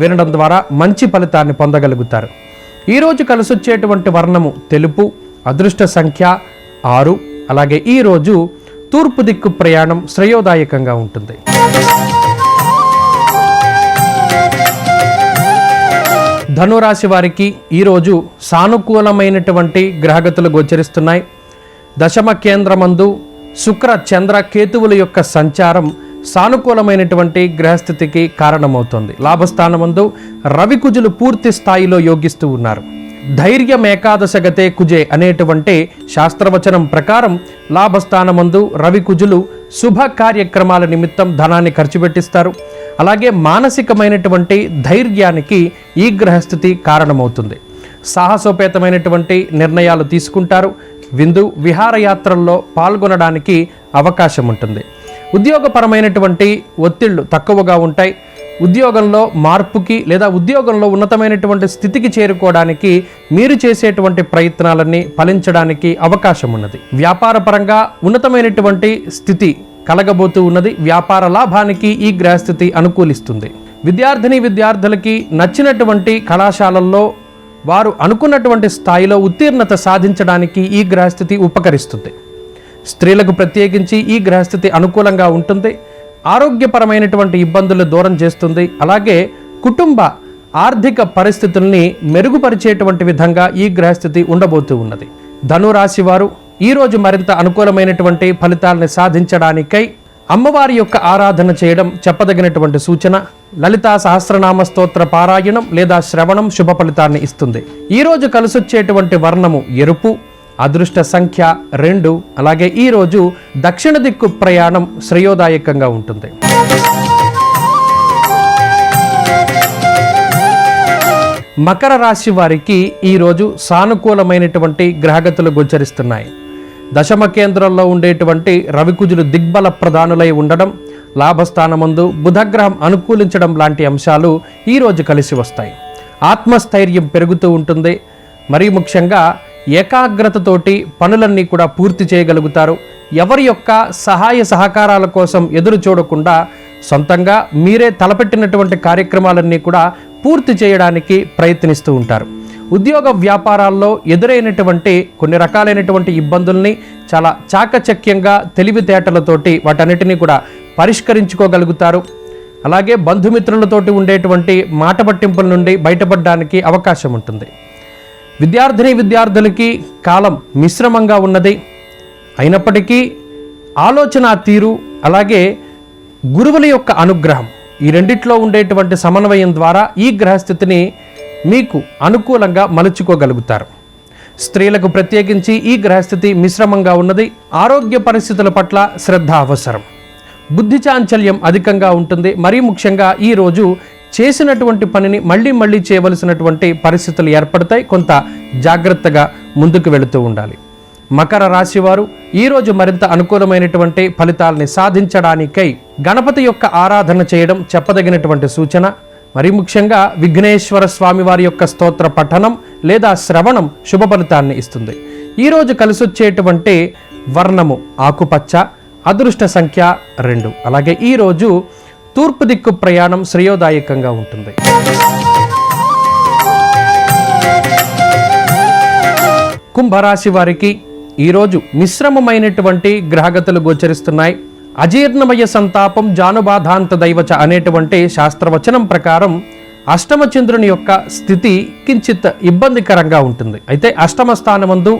వినడం ద్వారా మంచి ఫలితాన్ని పొందగలుగుతారు. ఈరోజు కలిసొచ్చేటువంటి వర్ణము తెలుపు, అదృష్ట సంఖ్య 6. అలాగే ఈరోజు తూర్పు దిక్కు ప్రయాణం శ్రేయోదాయకంగా ఉంటుంది. ధనురాశి వారికి ఈరోజు సానుకూలమైనటువంటి గ్రహగతులు గోచరిస్తున్నాయి. దశమ కేంద్రమందు శుక్ర, చంద్ర, కేతువుల యొక్క సంచారం సానుకూలమైనటువంటి గ్రహస్థితికి కారణమవుతోంది. లాభస్థానమందు రవి, కుజులు పూర్తి స్థాయిలో యోగిస్తూ ఉన్నారు. ధైర్యం ఏకాదశ గతే కుజే అనేటువంటి శాస్త్రవచనం ప్రకారం లాభస్థానమందు రవి, కుజులు శుభ కార్యక్రమాల నిమిత్తం ధనాన్ని ఖర్చు పెట్టిస్తారు. అలాగే మానసికమైనటువంటి ధైర్యానికి ఈ గ్రహస్థితి కారణమవుతుంది. సాహసోపేతమైనటువంటి నిర్ణయాలు తీసుకుంటారు. విందు విహారయాత్రల్లో పాల్గొనడానికి అవకాశం ఉంటుంది. ఉద్యోగపరమైనటువంటి ఒత్తిళ్లు తక్కువగా ఉంటాయి. ఉద్యోగంలో మార్పుకి లేదా ఉద్యోగంలో ఉన్నతమైనటువంటి స్థితికి చేరుకోవడానికి మీరు చేసేటువంటి ప్రయత్నాలన్నీ ఫలించడానికి అవకాశం ఉన్నది. వ్యాపారపరంగా ఉన్నతమైనటువంటి స్థితి కలగబోతూ ఉన్నది. వ్యాపార లాభానికి ఈ గ్రహస్థితి అనుకూలిస్తుంది. విద్యార్థులకి నచ్చినటువంటి కళాశాలల్లో వారు అనుకున్నటువంటి స్థాయిలో ఉత్తీర్ణత సాధించడానికి ఈ గ్రహస్థితి ఉపకరిస్తుంది. స్త్రీలకు ప్రత్యేకించి ఈ గ్రహస్థితి అనుకూలంగా ఉంటుంది. ఆరోగ్యపరమైనటువంటి ఇబ్బందులు దూరం చేస్తుంది. అలాగే కుటుంబ ఆర్థిక పరిస్థితుల్ని మెరుగుపరిచేటువంటి విధంగా ఈ గ్రహస్థితి ఉండబోతూ ఉన్నది. ధనురాశి వారు ఈరోజు మరింత అనుకూలమైనటువంటి ఫలితాలను సాధించడానికై అమ్మవారి యొక్క ఆరాధన చేయడం చెప్పదగినటువంటి సూచన. లలితా సహస్రనామ స్తోత్ర పారాయణం లేదా శ్రవణం శుభ ఫలితాన్ని ఇస్తుంది. ఈరోజు కలిసొచ్చేటువంటి వర్ణము ఎరుపు, అదృష్ట సంఖ్య 2. అలాగే ఈరోజు దక్షిణ దిక్కు ప్రయాణం శ్రేయోదాయకంగా ఉంటుంది. మకర రాశి వారికి ఈరోజు సానుకూలమైనటువంటి గ్రహగతులు గోచరిస్తున్నాయి. దశమ కేంద్రంలో ఉండేటువంటి రవికుజులు దిగ్బల ప్రధానులై ఉండడం, లాభస్థానమందు బుధగ్రహం అనుకూలించడం లాంటి అంశాలు ఈరోజు కలిసి వస్తాయి. ఆత్మస్థైర్యం పెరుగుతూ ఉంటుంది. మరీ ముఖ్యంగా ఏకాగ్రతతోటి పనులన్నీ కూడా పూర్తి చేయగలుగుతారు. ఎవరి యొక్క సహాయ సహకారాల కోసం ఎదురు చూడకుండా సొంతంగా మీరే తలపెట్టినటువంటి కార్యక్రమాలన్నీ కూడా పూర్తి చేయడానికి ప్రయత్నిస్తూ ఉంటారు. ఉద్యోగ వ్యాపారాల్లో ఎదురైనటువంటి కొన్ని రకాలైనటువంటి ఇబ్బందుల్ని చాలా చాకచక్యంగా తెలివితేటలతోటి వాటన్నిటినీ కూడా పరిష్కరించుకోగలుగుతారు. అలాగే బంధుమిత్రులతోటి ఉండేటువంటి మాట పట్టింపుల నుండి బయటపడడానికి అవకాశం ఉంటుంది. విద్యార్థులకి కాలం మిశ్రమంగా ఉన్నది. అయినప్పటికీ ఆలోచన తీరు అలాగే గురువుల యొక్క అనుగ్రహం ఈ రెండిట్లో ఉండేటువంటి సమన్వయం ద్వారా ఈ గ్రహస్థితిని మీకు అనుకూలంగా మలుచుకోగలుగుతారు. స్త్రీలకు ప్రత్యేకించి ఈ గ్రహస్థితి మిశ్రమంగా ఉన్నది. ఆరోగ్య పరిస్థితుల పట్ల శ్రద్ధ అవసరం. బుద్ధి చాంచల్యం అధికంగా ఉంటుంది. మరీ ముఖ్యంగా ఈరోజు చేసినటువంటి పనిని మళ్ళీ చేయవలసినటువంటి పరిస్థితులు ఏర్పడతాయి. కొంత జాగ్రత్తగా ముందుకు వెళుతూ ఉండాలి. మకర రాశి వారు ఈరోజు మరింత అనుకూలమైనటువంటి ఫలితాలని సాధించడానికై గణపతి యొక్క ఆరాధన చేయడం చెప్పదగినటువంటి సూచన. మరీ ముఖ్యంగా విఘ్నేశ్వర స్వామి వారి యొక్క స్తోత్ర పఠనం లేదా శ్రవణం శుభ ఫలితాన్ని ఇస్తుంది. ఈరోజు కలిసొచ్చేటువంటి వర్ణము ఆకుపచ్చ, అదృష్ట సంఖ్య 2. అలాగే ఈరోజు తూర్పు దిక్కు ప్రయాణం శ్రేయోదాయకంగా ఉంటుంది. కుంభరాశి వారికి ఈరోజు మిశ్రమమైనటువంటి గ్రహగతులు గోచరిస్తున్నాయి. అజీర్ణమయ సంతాపం జానుబాధాంత దైవచ అనేటువంటి శాస్త్రవచనం ప్రకారం అష్టమ చంద్రుని యొక్క స్థితి కించిత్ ఇబ్బందికరంగా ఉంటుంది. అయితే అష్టమ స్థానమందు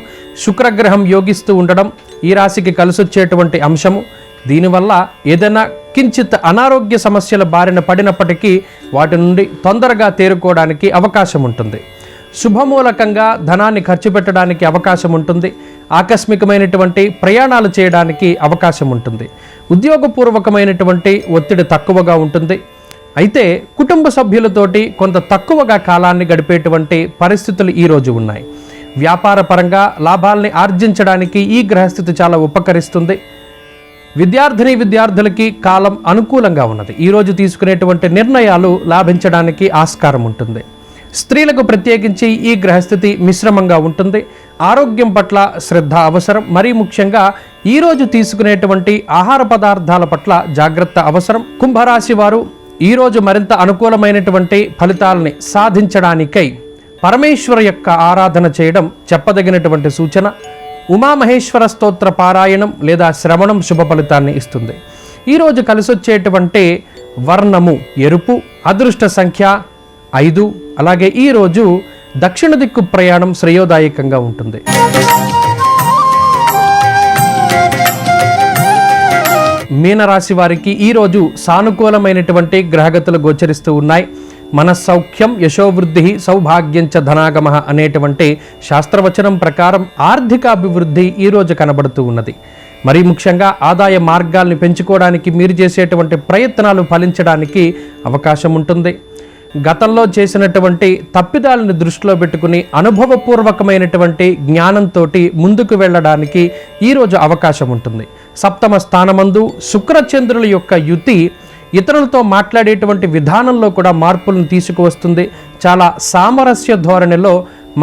శుక్రగ్రహం యోగిస్తూ ఉండడం ఈ రాశికి కలిసొచ్చేటువంటి అంశము. దీనివల్ల ఏదైనా కించిత్ అనారోగ్య సమస్యల బారిన పడినప్పటికీ వాటి నుండి తొందరగా తేరుకోవడానికి అవకాశం ఉంటుంది. శుభమూలకంగా ధనాన్ని ఖర్చు పెట్టడానికి అవకాశం ఉంటుంది. ఆకస్మికమైనటువంటి ప్రయాణాలు చేయడానికి అవకాశం ఉంటుంది. ఉద్యోగపూర్వకమైనటువంటి ఒత్తిడి తక్కువగా ఉంటుంది. అయితే కుటుంబ సభ్యులతోటి కొంత తక్కువగా కాలాన్ని గడిపేటువంటి పరిస్థితులు ఈరోజు ఉన్నాయి. వ్యాపార పరంగా లాభాల్ని ఆర్జించడానికి ఈ గ్రహస్థితి చాలా ఉపకరిస్తుంది. విద్యార్థులకి కాలం అనుకూలంగా ఉన్నది. ఈరోజు తీసుకునేటువంటి నిర్ణయాలు లాభించడానికి ఆస్కారం ఉంటుంది. స్త్రీలకు ప్రత్యేకించి ఈ గ్రహస్థితి మిశ్రమంగా ఉంటుంది. ఆరోగ్యం పట్ల శ్రద్ధ అవసరం. మరీ ముఖ్యంగా ఈరోజు తీసుకునేటువంటి ఆహార పదార్థాల పట్ల జాగ్రత్త అవసరం. కుంభరాశి వారు ఈరోజు మరింత అనుకూలమైనటువంటి ఫలితాలని సాధించడానికై పరమేశ్వర యొక్క ఆరాధన చేయడం చెప్పదగినటువంటి సూచన. ఉమామహేశ్వర స్తోత్ర పారాయణం లేదా శ్రవణం శుభ ఫలితాన్ని ఇస్తుంది. ఈరోజు కలిసొచ్చేటువంటి వర్ణము ఎరుపు, అదృష్ట సంఖ్య 5. అలాగే ఈరోజు దక్షిణ దిక్కు ప్రయాణం శ్రేయోదాయకంగా ఉంటుంది. మీనరాశి వారికి ఈరోజు సానుకూలమైనటువంటి గ్రహగతులు గోచరిస్తూ ఉన్నాయి. మనస్సౌఖ్యం, యశోవృద్ధి, సౌభాగ్యంచ ధనాగమ అనేటువంటి శాస్త్రవచనం ప్రకారం ఆర్థికాభివృద్ధి ఈరోజు కనబడుతూ ఉన్నది. మరీ ముఖ్యంగా ఆదాయ మార్గాల్ని పెంచుకోవడానికి మీరు చేసేటువంటి ప్రయత్నాలు ఫలించడానికి అవకాశం ఉంటుంది. గతంలో చేసినటువంటి తప్పిదాలను దృష్టిలో పెట్టుకుని అనుభవపూర్వకమైనటువంటి జ్ఞానంతో ముందుకు వెళ్ళడానికి ఈరోజు అవకాశం ఉంటుంది. సప్తమ స్థానమందు శుక్రచంద్రుల యొక్క యుతి ఇతరులతో మాట్లాడేటువంటి విధానంలో కూడా మార్పులను తీసుకువస్తుంది. చాలా సామరస్య ధోరణిలో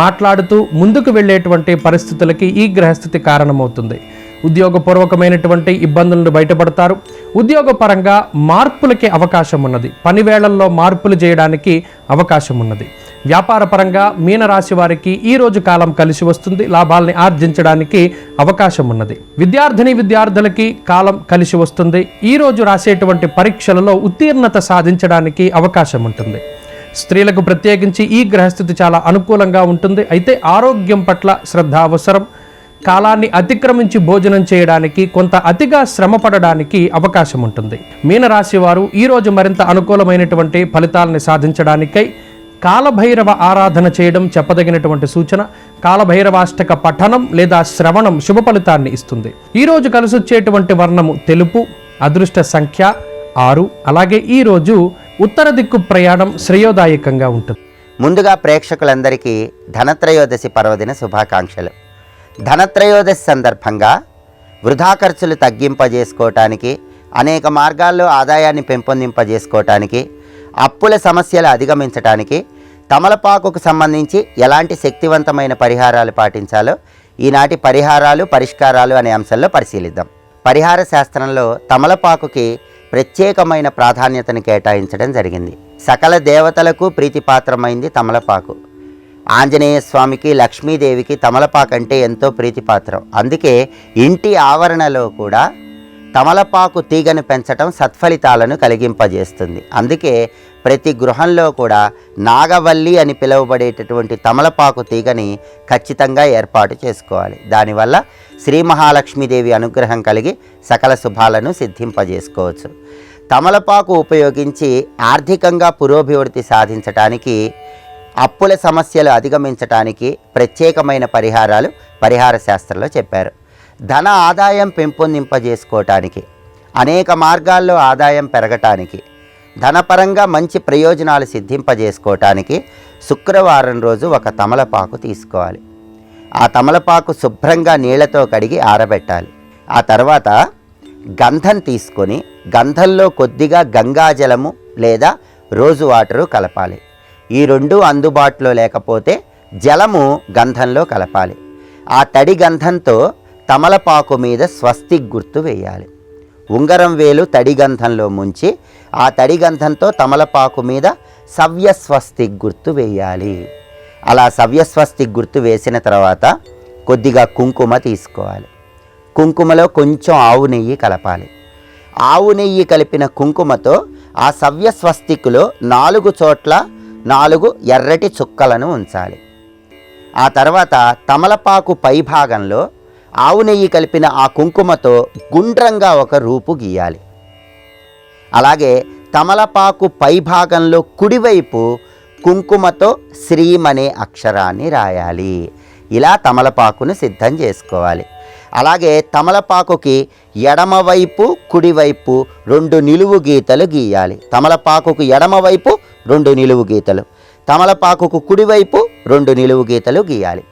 మాట్లాడుతూ ముందుకు వెళ్ళేటువంటి పరిస్థితులకి ఈ గ్రహస్థితి కారణమవుతుంది. ఉద్యోగపూర్వకమైనటువంటి ఇబ్బందులను బయటపడతారు. ఉద్యోగపరంగా మార్పులకి అవకాశం ఉన్నది. పని వేళల్లో మార్పులు చేయడానికి అవకాశం ఉన్నది. వ్యాపార పరంగా మీనరాశి వారికి ఈరోజు కాలం కలిసి వస్తుంది. లాభాలని ఆర్జించడానికి అవకాశం ఉన్నది. విద్యార్థులకి కాలం కలిసి వస్తుంది. ఈరోజు రాసేటువంటి పరీక్షలలో ఉత్తీర్ణత సాధించడానికి అవకాశం ఉంటుంది. స్త్రీలకు ప్రత్యేకించి ఈ గ్రహస్థితి చాలా అనుకూలంగా ఉంటుంది. అయితే ఆరోగ్యం పట్ల శ్రద్ధ అవసరం. కాలాన్ని అతిక్రమించి భోజనం చేయడానికి, కొంత అతిగా శ్రమ పడడానికి అవకాశం ఉంటుంది. మీనరాశి వారు ఈరోజు మరింత అనుకూలమైనటువంటి ఫలితాలని సాధించడానికై కాలభైరవ ఆరాధన చేయడం చెప్పదగినటువంటి సూచన. కాలభైరవాష్టక పఠనం లేదా శ్రవణం శుభ ఫలితాన్ని ఇస్తుంది. ఈరోజు కలిసొచ్చేటువంటి వర్ణము తెలుపు, అదృష్ట సంఖ్య 6. అలాగే ఈరోజు ఉత్తర దిక్కు ప్రయాణం శ్రేయోదాయకంగా ఉంటుంది. ముందుగా ప్రేక్షకులందరికీ ధనత్రయోదశి పర్వదిన శుభాకాంక్షలు. ధనత్రయోదశి సందర్భంగా వృధా ఖర్చులు తగ్గింపజేసుకోవటానికి, అనేక మార్గాల్లో ఆదాయాన్ని పెంపొందింపజేసుకోవటానికి, అప్పుల సమస్యలు అధిగమించటానికి తమలపాకుకు సంబంధించి ఎలాంటి శక్తివంతమైన పరిహారాలు పాటించాలో ఈనాటి పరిహారాలు పరిష్కారాలు అనే అంశంలో పరిశీలిద్దాం. పరిహార శాస్త్రంలో తమలపాకుకి ప్రత్యేకమైన ప్రాధాన్యతను కేటాయించడం జరిగింది. సకల దేవతలకు ప్రీతిపాత్రమైంది తమలపాకు. ఆంజనేయ స్వామికి, లక్ష్మీదేవికి తమలపాకు అంటే ఎంతో ప్రీతిపాత్రం. అందుకే ఇంటి ఆవరణలో కూడా తమలపాకు తీగను పెంచటం సత్ఫలితాలను కలిగింపజేస్తుంది. అందుకే ప్రతి గృహంలో కూడా నాగవల్లి అని పిలువబడేటటువంటి తమలపాకు తీగని ఖచ్చితంగా ఏర్పాటు చేసుకోవాలి. దానివల్ల శ్రీ మహాలక్ష్మీదేవి అనుగ్రహం కలిగి సకల శుభాలను సిద్ధింపజేసుకోవచ్చు. తమలపాకు ఉపయోగించి ఆర్థికంగా పురోభివృద్ధి సాధించటానికి, అప్పుల సమస్యలు అధిగమించటానికి ప్రత్యేకమైన పరిహారాలు పరిహార శాస్త్రంలో చెప్పారు. ధన ఆదాయం పెంపొందింపజేసుకోవటానికి, అనేక మార్గాల్లో ఆదాయం పెరగటానికి, ధనపరంగా మంచి ప్రయోజనాలు సిద్ధింపజేసుకోవటానికి శుక్రవారం రోజు ఒక తమలపాకు తీసుకోవాలి. ఆ తమలపాకు శుభ్రంగా నీళ్లతో కడిగి ఆరబెట్టాలి. ఆ తర్వాత గంధం తీసుకొని గంధంలో కొద్దిగా గంగాజలము లేదా రోజు వాటరు కలపాలి. ఈ రెండు అందుబాటులో లేకపోతే జలము గంధంలో కలపాలి. ఆ తడి గంధంతో తమలపాకు మీద స్వస్తిక్ గుర్తు వేయాలి. ఉంగరం వేలు తడి గంధంలో ముంచి ఆ తడి గంధంతో తమలపాకు మీద సవ్యస్వస్తిక్ గుర్తు వేయాలి. అలా సవ్యస్వస్తిక్ గుర్తు వేసిన తర్వాత కొద్దిగా కుంకుమ తీసుకోవాలి. కుంకుమలో కొంచెం ఆవు నెయ్యి కలపాలి. ఆవు నెయ్యి కలిపిన కుంకుమతో ఆ సవ్యస్వస్తికులో 4 చోట్ల 4 ఎర్రటి చుక్కలను ఉంచాలి. ఆ తర్వాత తమలపాకు పైభాగంలో ఆవు నెయ్యి కలిపిన ఆ కుంకుమతో గుండ్రంగా ఒక రూపు గీయాలి. అలాగే తమలపాకు పైభాగంలో కుడివైపు కుంకుమతో శ్రీం అనే అక్షరాన్ని రాయాలి. ఇలా తమలపాకును సిద్ధం చేసుకోవాలి. అలాగే తమలపాకుకి ఎడమవైపు కుడివైపు 2 నిలువు గీతలు గీయాలి. తమలపాకుకు ఎడమవైపు 2 నిలువు గీతలు, తమలపాకుకు కుడివైపు 2 నిలువు గీతలు గీయాలి.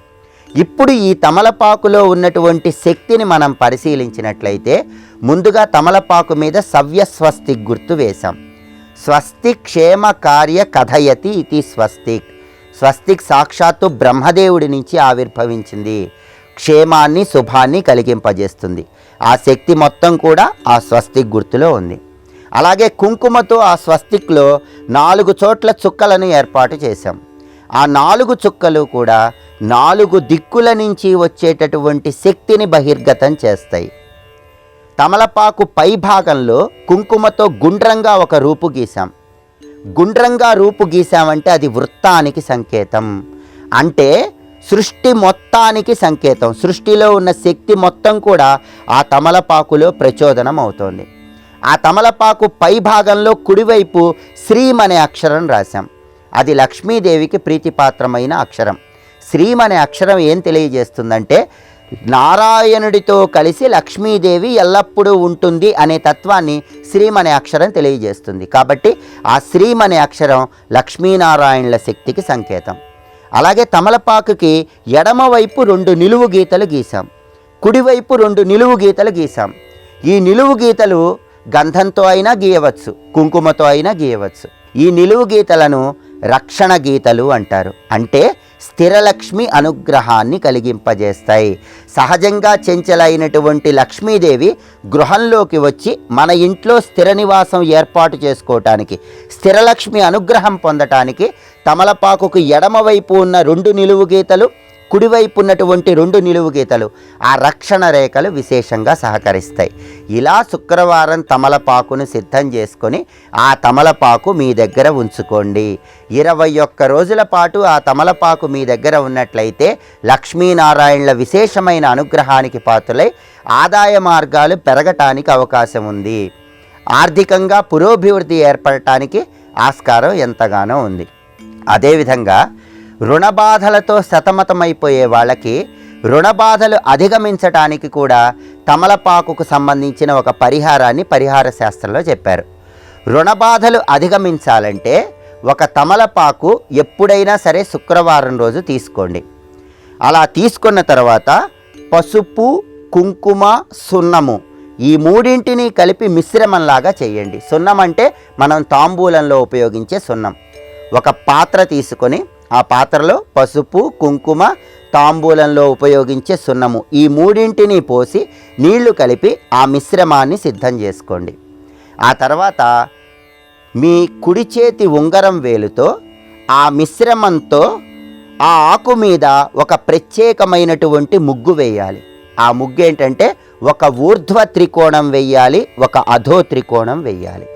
ఇప్పుడు ఈ తమలపాకులో ఉన్నటువంటి శక్తిని మనం పరిశీలించినట్లయితే ముందుగా తమలపాకు మీద సవ్యస్వస్తిక్ గుర్తు వేశాం. స్వస్తిక్ క్షేమ కార్య కథయతి ఇది స్వస్తిక్. స్వస్తిక్ సాక్షాత్తు బ్రహ్మదేవుడి నుంచి ఆవిర్భవించింది. క్షేమాన్ని శుభాన్ని కలిగింపజేస్తుంది. ఆ శక్తి మొత్తం కూడా ఆ స్వస్తిక్ గుర్తులో ఉంది. అలాగే కుంకుమతో ఆ స్వస్తిక్లో 4 చోట్ల చుక్కలను ఏర్పాటు చేశాం. ఆ 4 చుక్కలు కూడా 4 దిక్కుల నుంచి వచ్చేటటువంటి శక్తిని బహిర్గతం చేస్తాయి. తమలపాకు పై భాగంలో కుంకుమతో గుండ్రంగా ఒక రూపు గీసాం. గుండ్రంగా రూపు గీసామంటే అది వృత్తానికి సంకేతం. అంటే సృష్టి మొత్తానికి సంకేతం. సృష్టిలో ఉన్న శక్తి మొత్తం కూడా ఆ తమలపాకులో ప్రచోదనం అవుతోంది. ఆ తమలపాకు పై భాగంలో కుడివైపు శ్రీం అనే అక్షరం రాశాం. అది లక్ష్మీదేవికి ప్రీతిపాత్రమైన అక్షరం. శ్రీం అనే అక్షరం ఏం తెలియజేస్తుందంటే నారాయణుడితో కలిసి లక్ష్మీదేవి ఎల్లప్పుడూ ఉంటుంది అనే తత్వాన్ని శ్రీం అనే అక్షరం తెలియజేస్తుంది. కాబట్టి ఆ శ్రీం అనే అక్షరం లక్ష్మీనారాయణుల శక్తికి సంకేతం. అలాగే తమలపాకుకి ఎడమవైపు 2 నిలువు గీతలు గీసాం, కుడివైపు 2 నిలువు గీతలు గీసాం. ఈ నిలువు గీతలు గంధంతో అయినా గీయవచ్చు, కుంకుమతో అయినా గీయవచ్చు. ఈ నిలువు గీతలను రక్షణ గీతలు అంటారు. అంటే స్థిరలక్ష్మి అనుగ్రహాన్ని కలిగింపజేస్తాయి. సహజంగా చెంచలైనటువంటి లక్ష్మీదేవి గృహంలోకి వచ్చి మన ఇంట్లో స్థిర నివాసం ఏర్పాటు చేసుకోవటానికి, స్థిరలక్ష్మి అనుగ్రహం పొందటానికి తమలపాకుకు ఎడమవైపు ఉన్న 2 నిలువు గీతలు, కుడివైపు ఉన్నటువంటి 2 నిలువు గీతలు ఆ రక్షణ రేఖలు విశేషంగా సహకరిస్తాయి. ఇలా శుక్రవారం తమలపాకును సిద్ధం చేసుకొని ఆ తమలపాకు మీ దగ్గర ఉంచుకోండి. 21 రోజుల పాటు ఆ తమలపాకు మీ దగ్గర ఉన్నట్లయితే లక్ష్మీనారాయణుల విశేషమైన అనుగ్రహానికి పాత్రులై ఆదాయ మార్గాలు పెరగటానికి అవకాశం ఉంది. ఆర్థికంగా పురోభివృద్ధి ఏర్పడటానికి ఆస్కారం ఎంతగానో ఉంది. అదేవిధంగా రుణబాధలతో సతమతమైపోయే వాళ్ళకి రుణబాధలు అధిగమించటానికి కూడా తమలపాకుకు సంబంధించిన ఒక పరిహారాన్ని పరిహార శాస్త్రంలో చెప్పారు. రుణబాధలు అధిగమించాలంటే ఒక తమలపాకు ఎప్పుడైనా సరే శుక్రవారం రోజు తీసుకోండి. అలా తీసుకున్న తర్వాత పసుపు, కుంకుమ, సున్నము ఈ మూడింటిని కలిపి మిశ్రమంలాగా చేయండి. సున్నం అంటే మనం తాంబూలంలో ఉపయోగించే సున్నం. ఒక పాత్ర తీసుకొని ఆ పాత్రలో పసుపు, కుంకుమ, తాంబూలంలో ఉపయోగించే సున్నము, ఈ మూడింటిని పోసి నీళ్లు కలిపి ఆ మిశ్రమాన్ని సిద్ధం చేసుకోండి. ఆ తర్వాత మీ కుడి చేతి ఉంగరం వేలుతో ఆ మిశ్రమంతో ఆ ఆకు మీద ఒక ప్రత్యేకమైనటువంటి ముగ్గు వేయాలి. ఆ ముగ్గు ఏంటంటే ఒక ఊర్ధ్వ త్రికోణం వేయాలి, ఒక అధో త్రికోణం వేయాలి.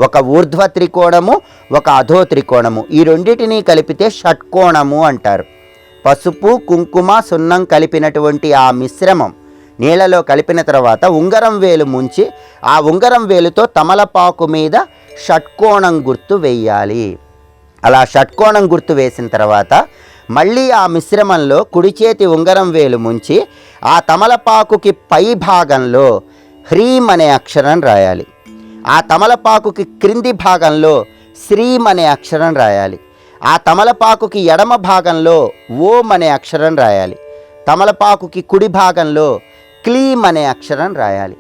ఒక ఊర్ధ్వ త్రికోణము, ఒక అధో త్రికోణము, ఈ రెండింటినీ కలిపితే షట్కోణము అంటారు. పసుపు, కుంకుమ, సున్నం కలిపినటువంటి ఆ మిశ్రమం నీళ్ళలో కలిపిన తర్వాత ఉంగరం వేలు ముంచి ఆ ఉంగరం వేలుతో తమలపాకు మీద షట్కోణం గుర్తు వేయాలి. అలా షట్కోణం గుర్తు వేసిన తర్వాత మళ్ళీ ఆ మిశ్రమంలో కుడి చేతి ఉంగరం వేలు ముంచి ఆ తమలపాకుకి పై భాగంలో హ్రీం అనే అక్షరం రాయాలి. ఆ తమలపాకుకి క్రింది భాగంలో శ్రీం అనే అక్షరం రాయాలి. ఆ తమలపాకుకి ఎడమ భాగంలో ఓం అనే అక్షరం రాయాలి. తమలపాకుకి కుడి భాగంలో క్లీం అనే అక్షరం రాయాలి.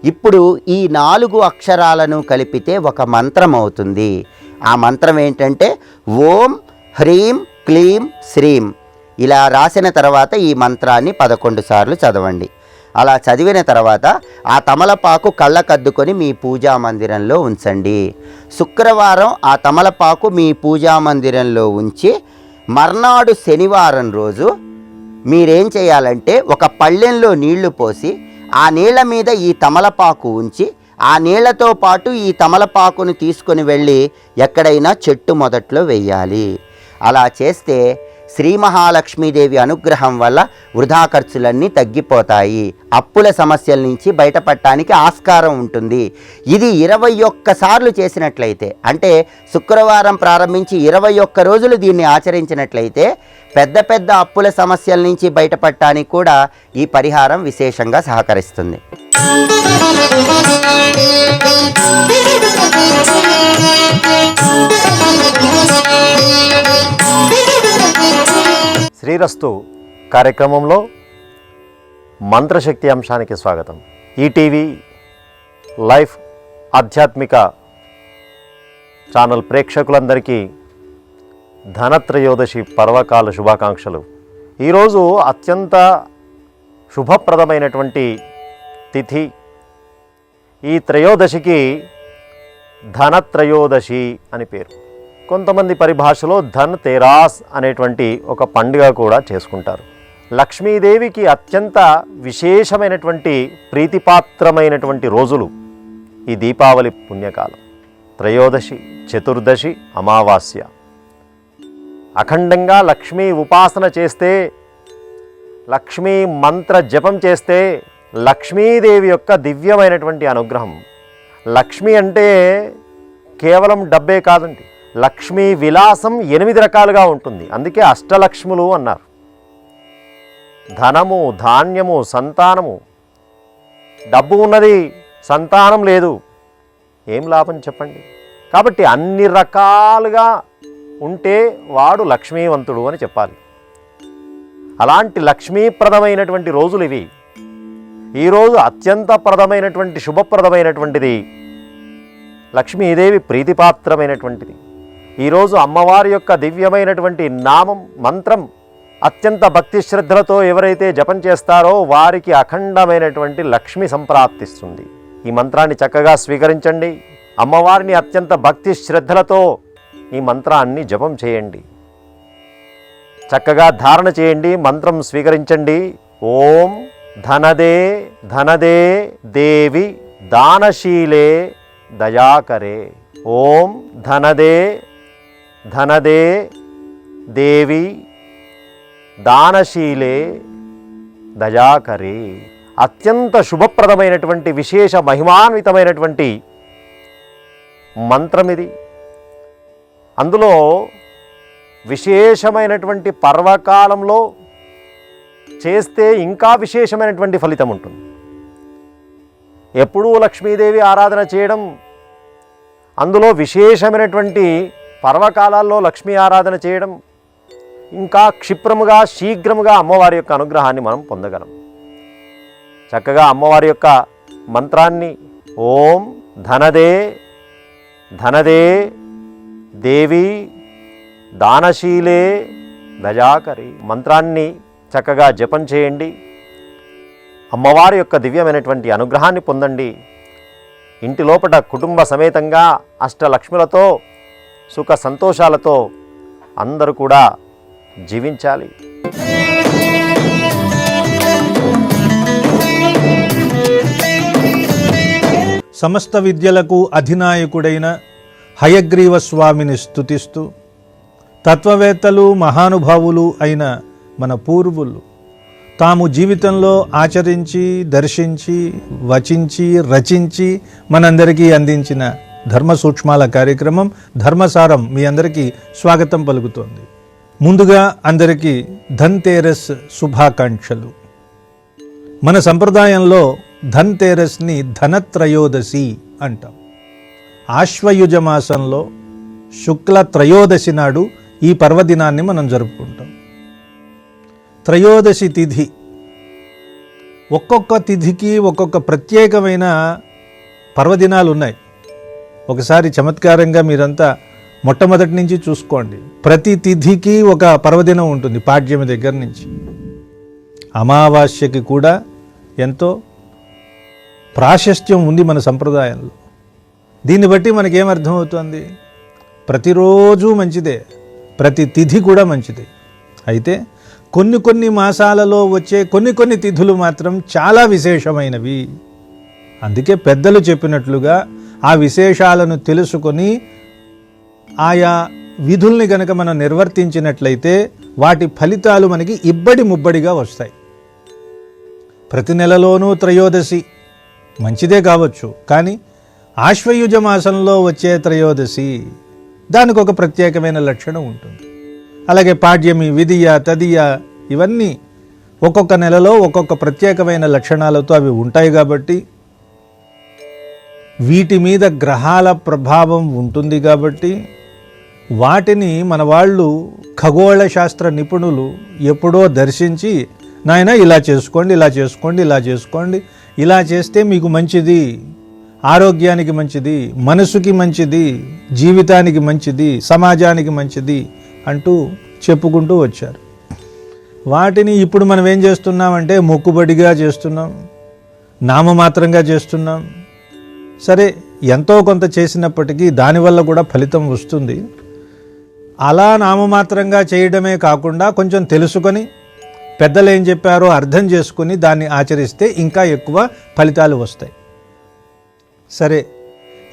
ఇప్పుడు ఈ 4 అక్షరాలను కలిపితే ఒక మంత్రం అవుతుంది. ఆ మంత్రం ఏంటంటే ఓం హ్రీం క్లీం శ్రీం. ఇలా రాసిన తర్వాత ఈ మంత్రాన్ని 11 సార్లు చదవండి. అలా చదివిన తర్వాత ఆ తమలపాకు కళ్ళకద్దుకొని మీ పూజా మందిరంలో ఉంచండి. శుక్రవారం ఆ తమలపాకు మీ పూజా మందిరంలో ఉంచి మర్నాడు శనివారం రోజు మీరేం చేయాలంటే ఒక పళ్ళెంలో నీళ్లు పోసి ఆ నీళ్ల మీద ఈ తమలపాకు ఉంచి ఆ నీళ్లతో పాటు ఈ తమలపాకును తీసుకొని వెళ్ళి ఎక్కడైనా చెట్టు మొదట్లో వెయ్యాలి. అలా చేస్తే శ్రీ మహాలక్ష్మీదేవి అనుగ్రహం వల్ల వృధా ఖర్చులన్నీ తగ్గిపోతాయి. అప్పుల సమస్యల నుంచి బయటపడటానికి ఆస్కారం ఉంటుంది. ఇది 21 సార్లు చేసినట్లయితే, అంటే శుక్రవారం ప్రారంభించి 21 రోజులు దీన్ని ఆచరించినట్లయితే పెద్ద పెద్ద అప్పుల సమస్యల నుంచి బయటపడటానికి కూడా ఈ పరిహారం విశేషంగా సహకరిస్తుంది. శ్రీరస్తు కార్యక్రమంలో మంత్రశక్తి అంశానికి స్వాగతం. ఈటీవీ లైఫ్ ఆధ్యాత్మిక ఛానల్ ప్రేక్షకులందరికీ ధనత్రయోదశి పర్వకాల శుభాకాంక్షలు. ఈరోజు అత్యంత శుభప్రదమైనటువంటి తిథి. ఈ త్రయోదశికి ధనత్రయోదశి అని పేరు. కొంతమంది పరిభాషలో ధన్ తేరాస్ అనేటువంటి ఒక పండుగ కూడా చేసుకుంటారు. లక్ష్మీదేవికి అత్యంత విశేషమైనటువంటి ప్రీతిపాత్రమైనటువంటి రోజులు ఈ దీపావళి పుణ్యకాలం. త్రయోదశి, చతుర్దశి, అమావాస్య. అఖండంగా లక్ష్మీ ఉపాసన చేస్తే, లక్ష్మీ మంత్ర జపం చేస్తే లక్ష్మీదేవి యొక్క దివ్యమైనటువంటి అనుగ్రహం. లక్ష్మి అంటే కేవలం డబ్బే కాదండి, లక్ష్మీ విలాసం 8 రకాలుగా ఉంటుంది. అందుకే అష్టలక్ష్ములు అన్నారు. ధనము, ధాన్యము, సంతానము. డబ్బు ఉన్నది, సంతానం లేదు, ఏం లాభం చెప్పండి? కాబట్టి అన్ని రకాలుగా ఉంటే వాడు లక్ష్మీవంతుడు అని చెప్పాలి. అలాంటి లక్ష్మీప్రదమైనటువంటి రోజులు ఇవి. ఈరోజు అత్యంత ప్రదమైనటువంటి శుభప్రదమైనటువంటిది, లక్ష్మీదేవి ప్రీతిపాత్రమైనటువంటిది. ఈరోజు అమ్మవారి యొక్క దివ్యమైనటువంటి నామం, మంత్రం అత్యంత భక్తి శ్రద్ధలతో ఎవరైతే జపం చేస్తారో వారికి అఖండమైనటువంటి లక్ష్మి సంప్రాప్తిస్తుంది. ఈ మంత్రాన్ని చక్కగా స్వీకరించండి. అమ్మవారిని అత్యంత భక్తి శ్రద్ధలతో ఈ మంత్రాన్ని జపం చేయండి. చక్కగా ధారణ చేయండి, మంత్రం స్వీకరించండి. ఓం ధనదే ధనదే దేవి దానశీలే దయాకరే. ఓం ధనదే ధనదే దేవి దానశీలే దయాకరే. అత్యంత శుభప్రదమైనటువంటి విశేష మహిమాన్వితమైనటువంటి మంత్రం ఇది. అందులో విశేషమైనటువంటి పర్వకాలంలో చేస్తే ఇంకా విశేషమైనటువంటి ఫలితం ఉంటుంది. ఎప్పుడూ లక్ష్మీదేవి ఆరాధన చేయడం, అందులో విశేషమైనటువంటి పర్వకాలాల్లో లక్ష్మీ ఆరాధన చేయడం, ఇంకా క్షిప్రముగా శీఘ్రముగా అమ్మవారి యొక్క అనుగ్రహాన్ని మనం పొందగలం. చక్కగా అమ్మవారి యొక్క మంత్రాన్ని ఓం ధనదే ధనదే దేవి దానశీలే దయాకరి మంత్రాన్ని చక్కగా జపం చేయండి. అమ్మవారి యొక్క దివ్యమైనటువంటి అనుగ్రహాన్ని పొందండి. ఇంటి లోపల కుటుంబ సమేతంగా అష్టలక్ష్ములతో సుఖ సంతోషాలతో అందరూ కూడా జీవించాలి. సమస్త విద్యలకు అధినాయకుడైన హయగ్రీవ స్వామిని స్తుతిస్తూ తత్వవేత్తలు మహానుభావులు అయిన మన పూర్వులు తాము జీవితంలో ఆచరించి దర్శించి వచించి రచించి మనందరికీ అందించిన ధర్మ సూక్ష్మాల కార్యక్రమం ధర్మసారం మీ అందరికీ స్వాగతం పలుకుతోంది. ముందుగా అందరికీ ధన్తేరస్ శుభాకాంక్షలు. మన సంప్రదాయంలో ధన్తేరస్ని ధనత్రయోదశి అంటాం. ఆశ్వయుజ మాసంలో శుక్ల త్రయోదశి నాడు ఈ పర్వదినాన్ని మనం జరుపుకుంటాం. త్రయోదశి తిథి, ఒక్కొక్క తిథికి ఒక్కొక్క ప్రత్యేకమైన పర్వదినాలు ఉన్నాయి. ఒకసారి చమత్కారంగా మీరంతా మొట్టమొదటి నుంచి చూసుకోండి. ప్రతి తిథికి ఒక పర్వదినం ఉంటుంది. పాడ్యమి దగ్గర నుంచి అమావాస్యకి కూడా ఎంతో ప్రాశస్త్యం ఉంది మన సంప్రదాయంలో. దీన్ని బట్టి మనకేమర్థమవుతుంది? ప్రతిరోజు మంచిదే, ప్రతి తిథి కూడా మంచిదే. అయితే కొన్ని మాసాలలో వచ్చే కొన్ని తిథులు మాత్రం చాలా విశేషమైనవి. అందుకే పెద్దలు చెప్పినట్లుగా ఆ విశేషాలను తెలుసుకొని ఆయా విధుల్ని గనక మనం నిర్వర్తించినట్లయితే వాటి ఫలితాలు మనకి ఇబ్బడి ముబ్బడిగా వస్తాయి. ప్రతి నెలలోనూ త్రయోదశి మంచిదే కావచ్చు, కానీ ఆశ్వయుజ మాసంలో వచ్చే త్రయోదశి దానికి ఒక ప్రత్యేకమైన లక్షణం ఉంటుంది. అలాగే పాడ్యమి, విదియ, తదియ ఇవన్నీ ఒక్కొక్క నెలలో ఒక్కొక్క ప్రత్యేకమైన లక్షణాలతో అవి ఉంటాయి. కాబట్టి వీటి మీద గ్రహాల ప్రభావం ఉంటుంది. కాబట్టి వాటిని మన వాళ్ళు ఖగోళ శాస్త్ర నిపుణులు ఎప్పుడో దర్శించి, నాయన ఇలా చేసుకోండి, ఇలా చేసుకోండి, ఇలా చేసుకోండి, ఇలా చేస్తే మీకు మంచిది, ఆరోగ్యానికి మంచిది, మనసుకి మంచిది, జీవితానికి మంచిది, సమాజానికి మంచిది అంటూ చెప్పుకుంటూ వచ్చారు. వాటిని ఇప్పుడు మనం ఏం చేస్తున్నామంటే మొక్కుబడిగా చేస్తున్నాం, నామమాత్రంగా చేస్తున్నాం. సరే, ఎంతో కొంత చేసినప్పటికీ దానివల్ల కూడా ఫలితం వస్తుంది. అలా నామమాత్రంగా చేయడమే కాకుండా కొంచెం తెలుసుకొని పెద్దలు ఏం చెప్పారో అర్థం చేసుకుని దాన్ని ఆచరిస్తే ఇంకా ఎక్కువ ఫలితాలు వస్తాయి. సరే,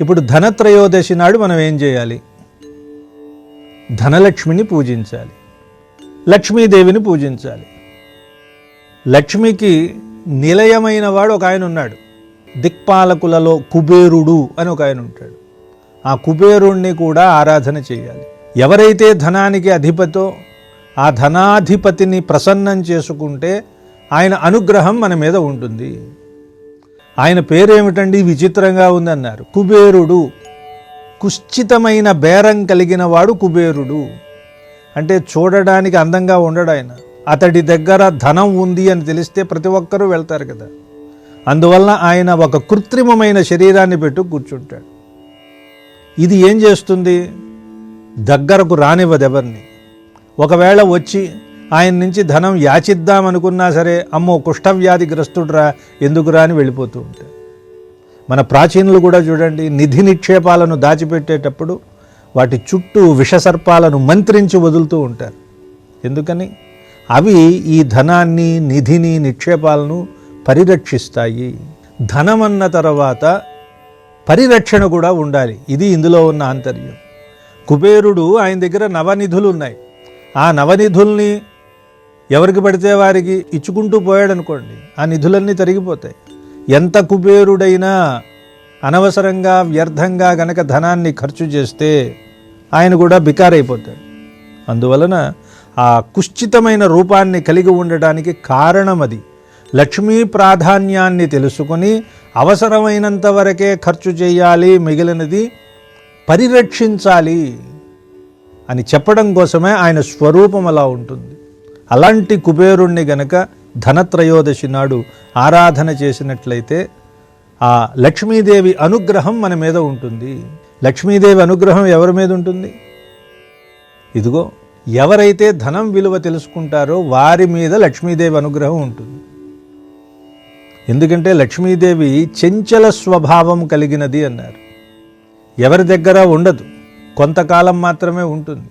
ఇప్పుడు ధనత్రయోదశి నాడు మనం ఏం చేయాలి? ధనలక్ష్మిని పూజించాలి, లక్ష్మీదేవిని పూజించాలి. లక్ష్మికి నిలయమైన వాడు ఒక ఆయన ఉన్నాడు. దిక్పాలకులలో కుబేరుడు అని ఒక ఆయన ఉంటాడు. ఆ కుబేరుణ్ణి కూడా ఆరాధన చేయాలి. ఎవరైతే ధనానికి అధిపతో ఆ ధనాధిపతిని ప్రసన్నం చేసుకుంటే ఆయన అనుగ్రహం మన మీద ఉంటుంది. ఆయన పేరేమిటండి? విచిత్రంగా ఉందన్నారు. కుబేరుడు. కుశ్చితమైన బేరం కలిగిన వాడు కుబేరుడు. అంటే చూడడానికి అందంగా ఉండడు ఆయన. అతడి దగ్గర ధనం ఉంది అని తెలిస్తే ప్రతి ఒక్కరూ వెళ్తారు కదా. అందువలన ఆయన ఒక కృత్రిమమైన శరీరాన్ని పెట్టు కూర్చుంటాడు. ఇది ఏం చేస్తుంది? దగ్గరకు రానివ్వదు ఎవరిని. ఒకవేళ వచ్చి ఆయన నుంచి ధనం యాచిద్దామనుకున్నా సరే, అమ్మో కుష్ఠవ్యాధిగ్రస్తుడురా, ఎందుకురా అని వెళ్ళిపోతూ ఉంటాడు. మన ప్రాచీనులు కూడా చూడండి, నిధి నిక్షేపాలను దాచిపెట్టేటప్పుడు వాటి చుట్టూ విషసర్పాలను మంత్రించి వదులుతూ ఉంటారు. ఎందుకని? అవి ఈ ధనాన్ని, నిధిని, నిక్షేపాలను పరిరక్షిస్తాయి. ధనమన్న తర్వాత పరిరక్షణ కూడా ఉండాలి. ఇది ఇందులో ఉన్న ఆంతర్యం. కుబేరుడు ఆయన దగ్గర నవనిధులు ఉన్నాయి. ఆ నవనిధుల్ని ఎవరికి పడితే వారికి ఇచ్చుకుంటూ పోయాడు అనుకోండి, ఆ నిధులన్నీ తరిగిపోతాయి. ఎంత కుబేరుడైనా అనవసరంగా వ్యర్థంగా గనక ధనాన్ని ఖర్చు చేస్తే ఆయన కూడా బికారైపోతాడు. అందువలన ఆ కుశ్చితమైన రూపాన్ని కలిగి ఉండడానికి కారణం అది. లక్ష్మీ ప్రాధాన్యాన్ని తెలుసుకొని అవసరమైనంత వరకే ఖర్చు చేయాలి, మిగిలినది పరిరక్షించాలి అని చెప్పడం కోసమే ఆయన స్వరూపం అలా ఉంటుంది. అలాంటి కుబేరుణ్ణి గనక ధనత్రయోదశి నాడు ఆరాధన చేసినట్లయితే ఆ లక్ష్మీదేవి అనుగ్రహం మన మీద ఉంటుంది. లక్ష్మీదేవి అనుగ్రహం ఎవరి మీద ఉంటుంది? ఇదిగో ఎవరైతే ధనం విలువ తెలుసుకుంటారో వారి మీద లక్ష్మీదేవి అనుగ్రహం ఉంటుంది. ఎందుకంటే లక్ష్మీదేవి చంచల స్వభావం కలిగినది అన్నారు. ఎవరి దగ్గర ఉండదు, కొంతకాలం మాత్రమే ఉంటుంది.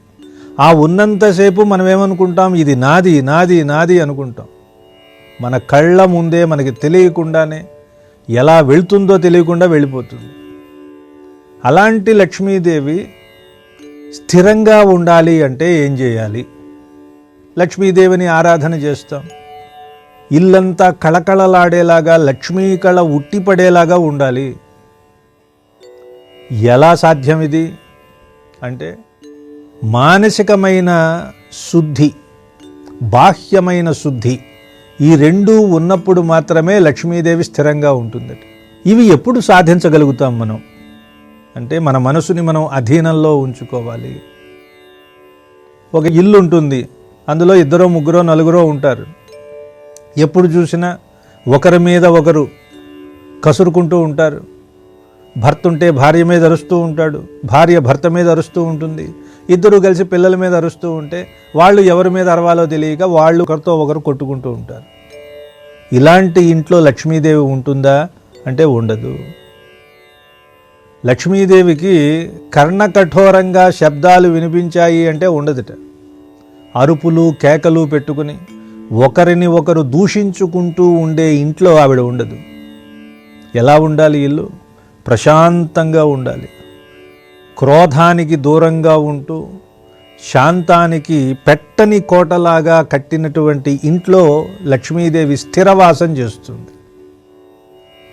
ఆ ఉన్నంతసేపు మనం ఏమనుకుంటాం, ఇది నాది నాది నాది అనుకుంటాం. మన కళ్ళ ముందే మనకి తెలియకుండానే ఎలా వెళ్తుందో తెలియకుండా వెళ్ళిపోతుంది. అలాంటి లక్ష్మీదేవి స్థిరంగా ఉండాలి అంటే ఏం చేయాలి? లక్ష్మీదేవిని ఆరాధన చేస్తాం. ఇల్లంతా కళకళలాడేలాగా, లక్ష్మీ కళ ఉట్టిపడేలాగా ఉండాలి. ఎలా సాధ్యం ఇది అంటే, మానసికమైన శుద్ధి, బాహ్యమైన శుద్ధి, ఈ రెండూ ఉన్నప్పుడు మాత్రమే లక్ష్మీదేవి స్థిరంగా ఉంటుందట. ఇవి ఎప్పుడు సాధించగలుగుతాం మనం అంటే, మన మనసుని మనం అధీనంలో ఉంచుకోవాలి. ఒక ఇల్లు ఉంటుంది, అందులో 2, 3, 4 ఉంటారు. ఎప్పుడు చూసినా ఒకరి మీద ఒకరు కసురుకుంటూ ఉంటారు. భర్త ఉంటే భార్య మీద అరుస్తూ ఉంటాడు, భార్య భర్త మీద అరుస్తూ ఉంటుంది. ఇద్దరు కలిసి పిల్లల మీద అరుస్తూ ఉంటే వాళ్ళు ఎవరి మీద అరవాలో తెలియక వాళ్ళు ఒకరితో ఒకరు కొట్టుకుంటూ ఉంటారు. ఇలాంటి ఇంట్లో లక్ష్మీదేవి ఉంటుందా అంటే ఉండదు. లక్ష్మీదేవికి కర్ణకఠోరంగా శబ్దాలు వినిపించాయి అంటే ఉండదుట. అరుపులు కేకలు పెట్టుకుని ఒకరిని ఒకరు దూషించుకుంటూ ఉండే ఇంట్లో ఆవిడ ఉండదు. ఎలా ఉండాలి ఇల్లు? ప్రశాంతంగా ఉండాలి. క్రోధానికి దూరంగా ఉంటూ శాంతానికి పెట్టని కోటలాగా కట్టినటువంటి ఇంట్లో లక్ష్మీదేవి స్థిరవాసం చేస్తుంది.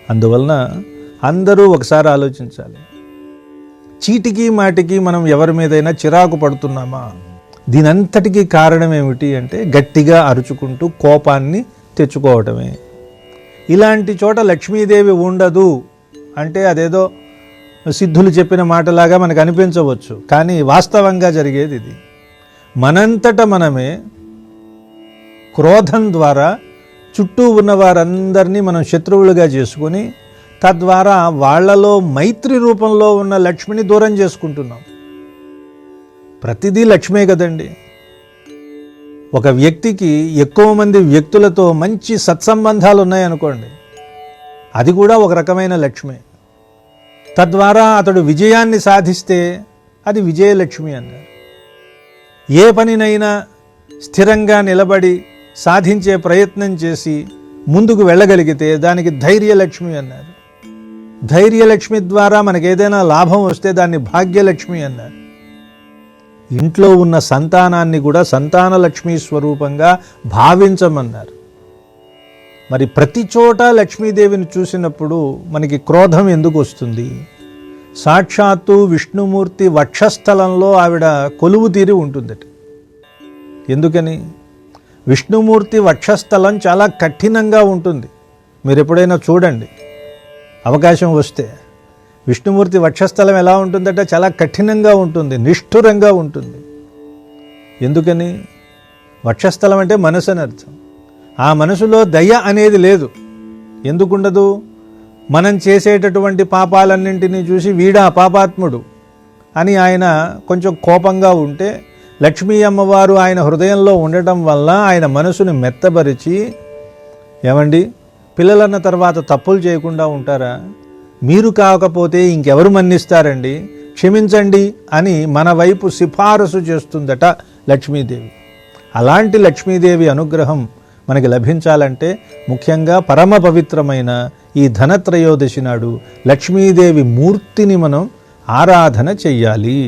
అందువలన అందరూ ఒకసారి ఆలోచించాలి. చీటికి మాటికి మనం ఎవరి మీదైనా చిరాకు పడుతున్నామా? దీనంతటికీ కారణం ఏమిటి అంటే, గట్టిగా అరుచుకుంటూ కోపాన్ని తెచ్చుకోవటమే. ఇలాంటి చోట లక్ష్మీదేవి ఉండదు అంటే అదేదో సిద్ధులు చెప్పిన మాటలాగా మనకు అనిపించవచ్చు, కానీ వాస్తవంగా జరిగేది ఇది. మనంతట మనమే క్రోధం ద్వారా చుట్టూ ఉన్న వారందరినీ మనం శత్రువులుగా చేసుకొని, తద్వారా వాళ్లలో మైత్రి రూపంలో ఉన్న లక్ష్మిని దూరం చేసుకుంటున్నాం. ప్రతిదీ లక్ష్మే కదండి. ఒక వ్యక్తికి ఎక్కువ మంది వ్యక్తులతో మంచి సత్సంబంధాలు ఉన్నాయనుకోండి, అది కూడా ఒక రకమైన లక్ష్మే. తద్వారా అతడు విజయాన్ని సాధిస్తే అది విజయలక్ష్మి అన్నారు. ఏ పనినైనా స్థిరంగా నిలబడి సాధించే ప్రయత్నం చేసి ముందుకు వెళ్ళగలిగితే దానికి ధైర్యలక్ష్మి అన్నారు. ధైర్యలక్ష్మి ద్వారా మనకు ఏదైనా లాభం వస్తే దాన్ని భాగ్యలక్ష్మి అన్నారు. ఇంట్లో ఉన్న సంతానాన్ని కూడా సంతానలక్ష్మి స్వరూపంగా భావించమన్నారు. మరి ప్రతి చోట లక్ష్మీదేవిని చూసినప్పుడు మనకి క్రోధం ఎందుకు వస్తుంది? సాక్షాత్తు విష్ణుమూర్తి వక్షస్థలంలో ఆవిడ కొలువు తీరి ఉంటుందట. ఎందుకని? విష్ణుమూర్తి వక్షస్థలం చాలా కఠినంగా ఉంటుంది. మీరు ఎప్పుడైనా చూడండి, అవకాశం వస్తే. విష్ణుమూర్తి వక్షస్థలం ఎలా ఉంటుందట? చాలా కఠినంగా ఉంటుంది, నిష్ఠురంగా ఉంటుంది. ఎందుకని? వక్షస్థలం అంటే మనసు అని అర్థం. ఆ మనసులో దయ అనేది లేదు. ఎందుకుండదు? మనం చేసేటటువంటి పాపాలన్నింటినీ చూసి వీడా పాపాత్ముడు అని ఆయన కొంచెం కోపంగా ఉంటే, లక్ష్మీ అమ్మవారు ఆయన హృదయంలో ఉండటం వల్ల ఆయన మనసుని మెత్తబరిచి, ఏమండి పిల్లలన్న తర్వాత తప్పులు చేయకుండా ఉంటారా? మీరు కాకపోతే ఇంకెవరు మన్నిస్తారండి, క్షమించండి అని మన వైపు సిఫారసు చేస్తుందట లక్ష్మీదేవి. అలాంటి లక్ష్మీదేవి అనుగ్రహం మనకి లభించాలంటే ముఖ్యంగా పరమ పవిత్రమైన ఈ ధనత్రయోదశి నాడు లక్ష్మీదేవి మూర్తిని మనం ఆరాధన చెయ్యాలి.